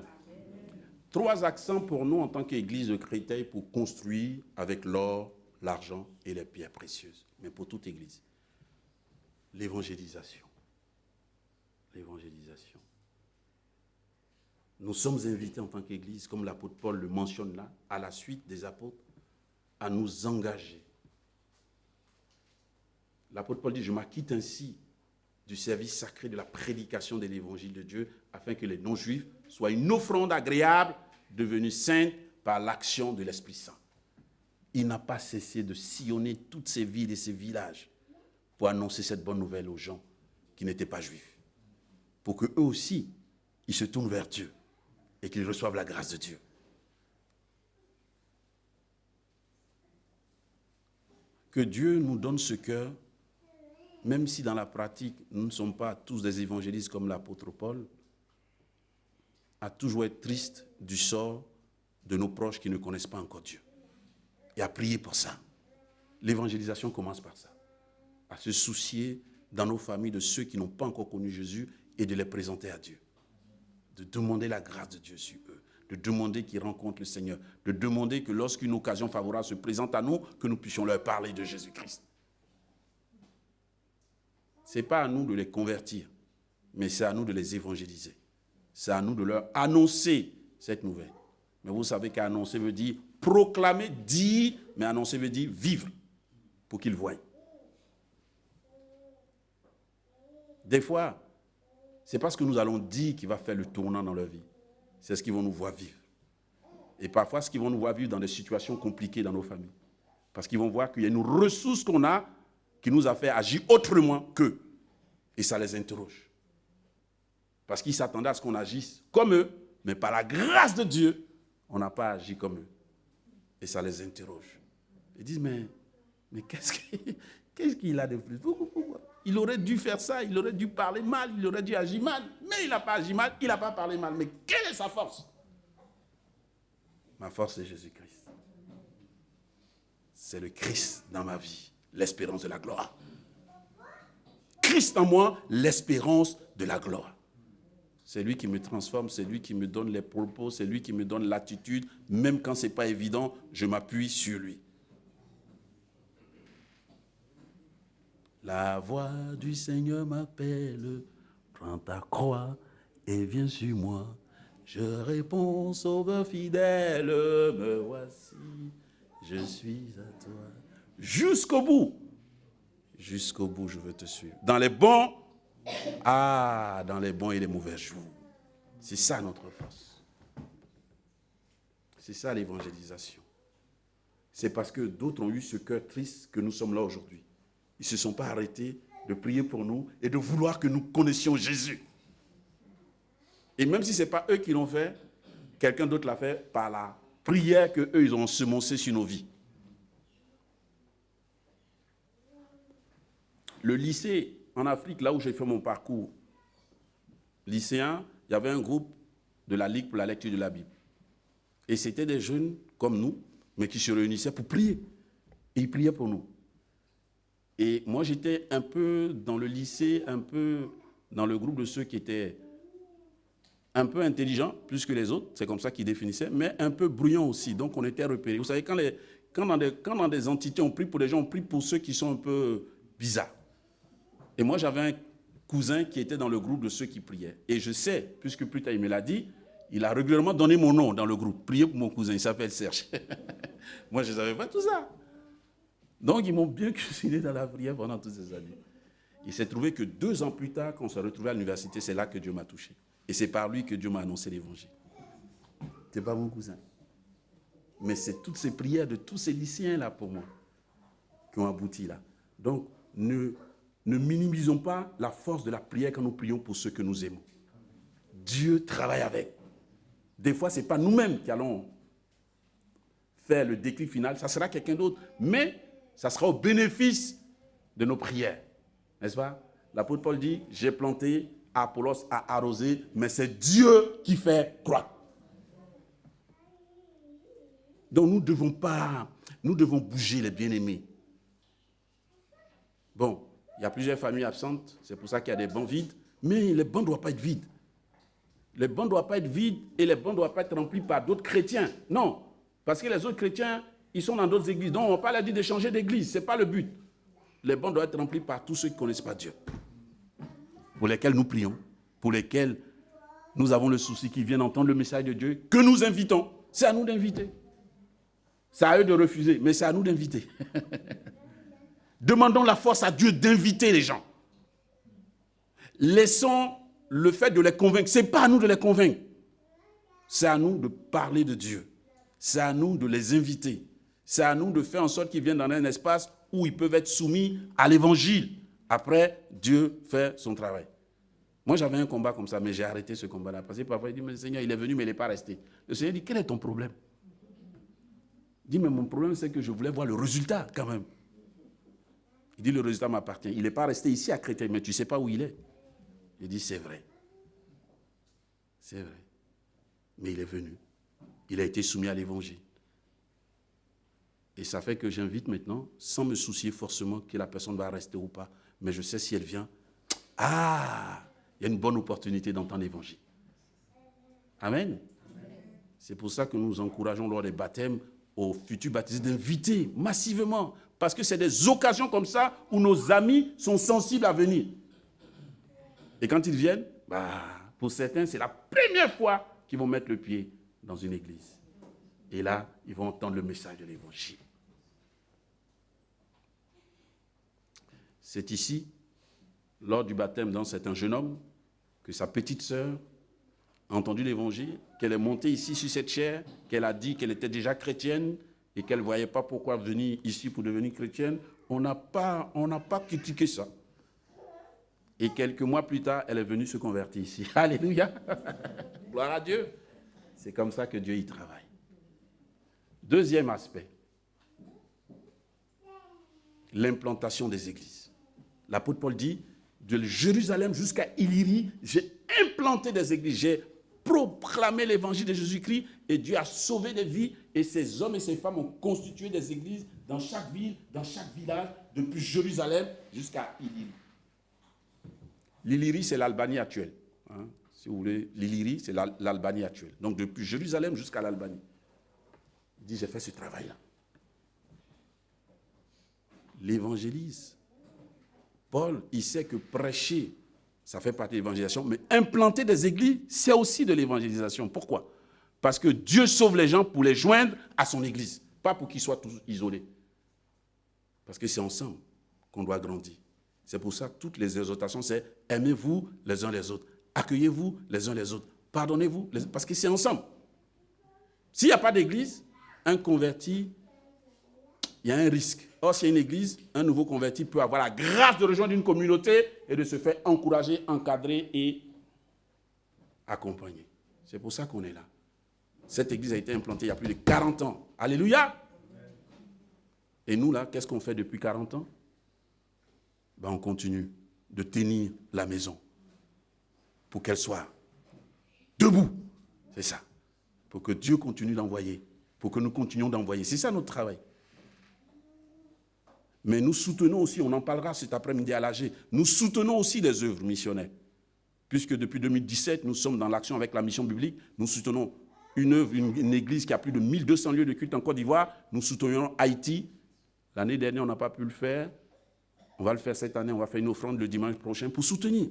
3 accents pour nous en tant qu'Église de Créteil pour construire avec l'or, l'argent et les pierres précieuses. Mais pour toute église, l'évangélisation. L'évangélisation. Nous sommes invités en tant qu'église, comme l'apôtre Paul le mentionne là, à la suite des apôtres, à nous engager. L'apôtre Paul dit, je m'acquitte ainsi du service sacré de la prédication de l'évangile de Dieu, afin que les non-juifs soient une offrande agréable, devenue sainte par l'action de l'Esprit Saint. Il n'a pas cessé de sillonner toutes ces villes et ces villages pour annoncer cette bonne nouvelle aux gens qui n'étaient pas juifs, pour qu'eux aussi, ils se tournent vers Dieu et qu'ils reçoivent la grâce de Dieu. Que Dieu nous donne ce cœur, même si dans la pratique, nous ne sommes pas tous des évangélistes comme l'apôtre Paul, à toujours être triste du sort de nos proches qui ne connaissent pas encore Dieu. Et à prier pour ça. L'évangélisation commence par ça. À se soucier dans nos familles de ceux qui n'ont pas encore connu Jésus et de les présenter à Dieu. De demander la grâce de Dieu sur eux. De demander qu'ils rencontrent le Seigneur. De demander que lorsqu'une occasion favorable se présente à nous, que nous puissions leur parler de Jésus-Christ. Ce n'est pas à nous de les convertir, mais c'est à nous de les évangéliser. C'est à nous de leur annoncer cette nouvelle. Mais vous savez qu'annoncer veut dire proclamer, dire, mais annoncer veut dire vivre, pour qu'ils voient. Des fois, c'est pas ce que nous allons dire qui va faire le tournant dans leur vie. C'est ce qu'ils vont nous voir vivre. Et parfois, ce qu'ils vont nous voir vivre dans des situations compliquées dans nos familles. Parce qu'ils vont voir qu'il y a une ressource qu'on a qui nous a fait agir autrement qu'eux. Et ça les interroge. Parce qu'ils s'attendaient à ce qu'on agisse comme eux, mais par la grâce de Dieu, on n'a pas agi comme eux. Et ça les interroge. Ils disent, mais qu'est-ce qu'il a de plus? Pourquoi? Il aurait dû faire ça, il aurait dû parler mal, il aurait dû agir mal, mais il n'a pas agi mal, il n'a pas parlé mal. Mais quelle est sa force? Ma force, c'est Jésus-Christ. C'est le Christ dans ma vie, l'espérance de la gloire. Christ en moi, l'espérance de la gloire. C'est lui qui me transforme, c'est lui qui me donne les propos, c'est lui qui me donne l'attitude. Même quand ce n'est pas évident, je m'appuie sur lui. La voix du Seigneur m'appelle, prends ta croix et viens sur moi. Je réponds, Sauveur fidèle, me voici, je suis à toi. Jusqu'au bout, je veux te suivre. Dans les bons, dans les bons et les mauvais jours. C'est ça notre force. C'est ça l'évangélisation. C'est parce que d'autres ont eu ce cœur triste que nous sommes là aujourd'hui. Ils ne se sont pas arrêtés de prier pour nous et de vouloir que nous connaissions Jésus. Et même si ce n'est pas eux qui l'ont fait, quelqu'un d'autre l'a fait par la prière qu'eux, ils ont semoncée sur nos vies. Le lycée en Afrique, là où j'ai fait mon parcours lycéen, il y avait un groupe de la Ligue pour la lecture de la Bible. Et c'était des jeunes comme nous, mais qui se réunissaient pour prier. Et ils priaient pour nous. Et moi, j'étais un peu dans le lycée, un peu dans le groupe de ceux qui étaient un peu intelligents, plus que les autres, c'est comme ça qu'ils définissaient, mais un peu bruyants aussi. Donc, on était repérés. Vous savez, quand dans des entités, on prie pour des gens, on prie pour ceux qui sont un peu bizarres. Et moi, j'avais un cousin qui était dans le groupe de ceux qui priaient. Et je sais, puisque plus tard il me l'a dit, il a régulièrement donné mon nom dans le groupe. Priez pour mon cousin, il s'appelle Serge. Moi, je ne savais pas tout ça. Donc, ils m'ont bien cuisiné dans la prière pendant toutes ces années. Il s'est trouvé que 2 ans plus tard, quand on s'est retrouvé à l'université, c'est là que Dieu m'a touché. Et c'est par lui que Dieu m'a annoncé l'évangile. Ce n'est pas mon cousin. Mais c'est toutes ces prières de tous ces lycéens-là pour moi qui ont abouti là. Donc, ne minimisons pas la force de la prière quand nous prions pour ceux que nous aimons. Dieu travaille avec. Des fois, ce n'est pas nous-mêmes qui allons faire le déclic final, ça sera quelqu'un d'autre, mais ça sera au bénéfice de nos prières. N'est-ce pas? L'apôtre Paul dit, j'ai planté, Apollos a arrosé, mais c'est Dieu qui fait croître. Donc nous devons bouger les bien-aimés. Bon, il y a plusieurs familles absentes, c'est pour ça qu'il y a des bancs vides, mais les bancs ne doivent pas être vides. Les bancs ne doivent pas être vides et les bancs ne doivent pas être remplis par d'autres chrétiens. Non, parce que les autres chrétiens, Ils sont dans d'autres églises. Donc, on ne va pas leur dire de changer d'église. Ce n'est pas le but. Les bancs doivent être remplis par tous ceux qui ne connaissent pas Dieu. Pour lesquels nous prions. Pour lesquels nous avons le souci qu'ils viennent entendre le message de Dieu. Que nous invitons. C'est à nous d'inviter. C'est à eux de refuser. Mais c'est à nous d'inviter. Demandons la force à Dieu d'inviter les gens. Laissons le fait de les convaincre. Ce n'est pas à nous de les convaincre. C'est à nous de parler de Dieu. C'est à nous de les inviter. C'est à nous de faire en sorte qu'ils viennent dans un espace où ils peuvent être soumis à l'évangile. Après, Dieu fait son travail. Moi, j'avais un combat comme ça, mais j'ai arrêté ce combat-là. Parce que parfois, il dit, mais le Seigneur, il est venu, mais il n'est pas resté. Le Seigneur dit, quel est ton problème? Il dit, mais mon problème, c'est que je voulais voir le résultat quand même. Il dit, le résultat m'appartient. Il n'est pas resté ici à Créteil, mais tu ne sais pas où il est. Il dit, c'est vrai. C'est vrai. Mais il est venu. Il a été soumis à l'évangile. Et ça fait que j'invite maintenant, sans me soucier forcément que la personne va rester ou pas, mais je sais si elle vient, il y a une bonne opportunité d'entendre l'évangile. Amen. C'est pour ça que nous encourageons lors des baptêmes aux futurs baptisés d'inviter massivement, parce que c'est des occasions comme ça où nos amis sont sensibles à venir. Et quand ils viennent, pour certains, c'est la première fois qu'ils vont mettre le pied dans une église. Et là, ils vont entendre le message de l'évangile. C'est ici, lors du baptême c'est un jeune homme, que sa petite sœur a entendu l'évangile, qu'elle est montée ici sur cette chaire, qu'elle a dit qu'elle était déjà chrétienne et qu'elle ne voyait pas pourquoi venir ici pour devenir chrétienne. On n'a pas critiqué ça. Et quelques mois plus tard, elle est venue se convertir ici. Alléluia. Gloire à Dieu. C'est comme ça que Dieu y travaille. Deuxième aspect, l'implantation des églises. L'apôtre Paul dit, de Jérusalem jusqu'à Illyrie, j'ai implanté des églises, j'ai proclamé l'évangile de Jésus-Christ et Dieu a sauvé des vies et ces hommes et ces femmes ont constitué des églises dans chaque ville, dans chaque village, depuis Jérusalem jusqu'à Illyrie. L'Illyrie, c'est l'Albanie actuelle. Si vous voulez, l'Illyrie, c'est l'Albanie actuelle. Donc depuis Jérusalem jusqu'à l'Albanie. Il dit, j'ai fait ce travail-là. L'évangélise. Paul, il sait que prêcher, ça fait partie de l'évangélisation, mais implanter des églises, c'est aussi de l'évangélisation. Pourquoi? Parce que Dieu sauve les gens pour les joindre à son église, pas pour qu'ils soient tous isolés. Parce que c'est ensemble qu'on doit grandir. C'est pour ça que toutes les exhortations, c'est aimez-vous les uns les autres, accueillez-vous les uns les autres, pardonnez-vous, parce que c'est ensemble. S'il n'y a pas d'église, un converti, il y a un risque. Or, s'il y a une église, un nouveau converti peut avoir la grâce de rejoindre une communauté et de se faire encourager, encadrer et accompagner. C'est pour ça qu'on est là. Cette église a été implantée il y a plus de 40 ans. Alléluia! Et nous, là, qu'est-ce qu'on fait depuis 40 ans? On continue de tenir la maison pour qu'elle soit debout. C'est ça. Pour que Dieu continue d'envoyer. Pour que nous continuions d'envoyer. C'est ça notre travail. Mais nous soutenons aussi, on en parlera cet après-midi à l'AG, nous soutenons aussi des œuvres missionnaires. Puisque depuis 2017, nous sommes dans l'action avec la mission biblique, nous soutenons une œuvre, une église qui a plus de 1200 lieux de culte en Côte d'Ivoire, nous soutenons Haïti. L'année dernière, on n'a pas pu le faire. On va le faire cette année, on va faire une offrande le dimanche prochain pour soutenir.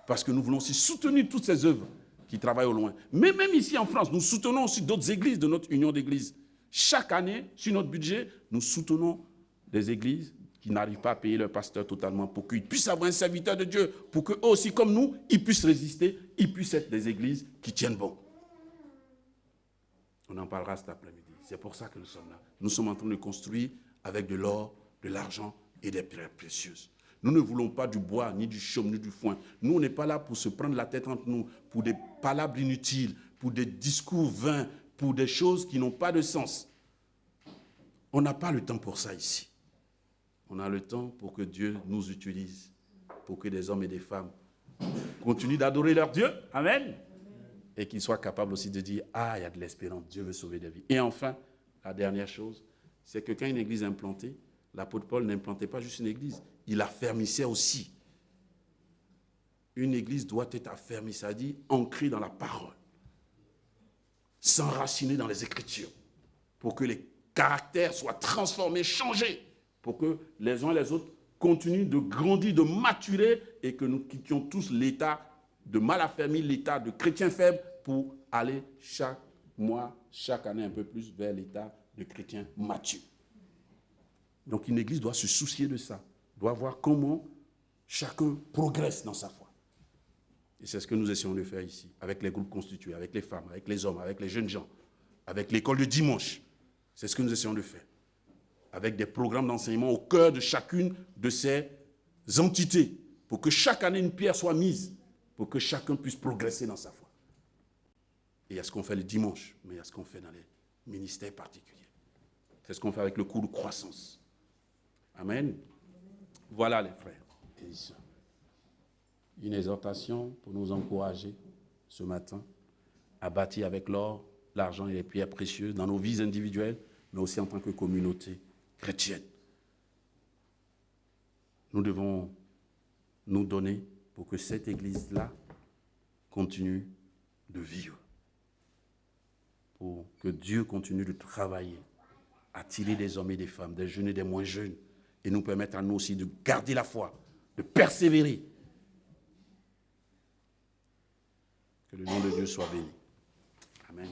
Parce que nous voulons aussi soutenir toutes ces œuvres qui travaillent au loin. Mais même ici en France, nous soutenons aussi d'autres églises de notre union d'églises. Chaque année, sur notre budget, nous soutenons des églises qui n'arrivent pas à payer leur pasteur totalement pour qu'ils puissent avoir un serviteur de Dieu, pour qu'eux aussi, comme nous, ils puissent résister, ils puissent être des églises qui tiennent bon. On en parlera cet après-midi. C'est pour ça que nous sommes là. Nous sommes en train de construire avec de l'or, de l'argent et des pierres précieuses. Nous ne voulons pas du bois, ni du chaume, ni du foin. Nous, on n'est pas là pour se prendre la tête entre nous, pour des palabres inutiles, pour des discours vains, pour des choses qui n'ont pas de sens. On n'a pas le temps pour ça ici. On a le temps pour que Dieu nous utilise, pour que des hommes et des femmes continuent d'adorer leur Dieu. Amen. Et qu'ils soient capables aussi de dire, il y a de l'espérance, Dieu veut sauver des vies. Et enfin, la dernière chose, c'est que quand une église est implantée, l'apôtre Paul n'implantait pas juste une église, il affermissait aussi. Une église doit être affermie, c'est-à-dire ancrée dans la parole, s'enraciner dans les Écritures, pour que les caractère soit transformé, changé, pour que les uns et les autres continuent de grandir, de maturer et que nous quittions tous l'état de malaffermi, l'état de chrétien faible pour aller chaque mois, chaque année un peu plus vers l'état de chrétien mature. Donc une église doit se soucier de ça, doit voir comment chacun progresse dans sa foi. Et c'est ce que nous essayons de faire ici, avec les groupes constitués, avec les femmes, avec les hommes, avec les jeunes gens, avec l'école de dimanche. C'est ce que nous essayons de faire, avec des programmes d'enseignement au cœur de chacune de ces entités, pour que chaque année une pierre soit mise, pour que chacun puisse progresser dans sa foi. Et il y a ce qu'on fait le dimanche, mais il y a ce qu'on fait dans les ministères particuliers. C'est ce qu'on fait avec le cours de croissance. Amen. Voilà les frères et les sœurs. Une exhortation pour nous encourager ce matin à bâtir avec l'or, l'argent et les pierres précieuses dans nos vies individuelles, mais aussi en tant que communauté chrétienne. Nous devons nous donner pour que cette église-là continue de vivre, pour que Dieu continue de travailler, attirer des hommes et des femmes, des jeunes et des moins jeunes, et nous permettre à nous aussi de garder la foi, de persévérer. Que le nom de Dieu soit béni. Amen.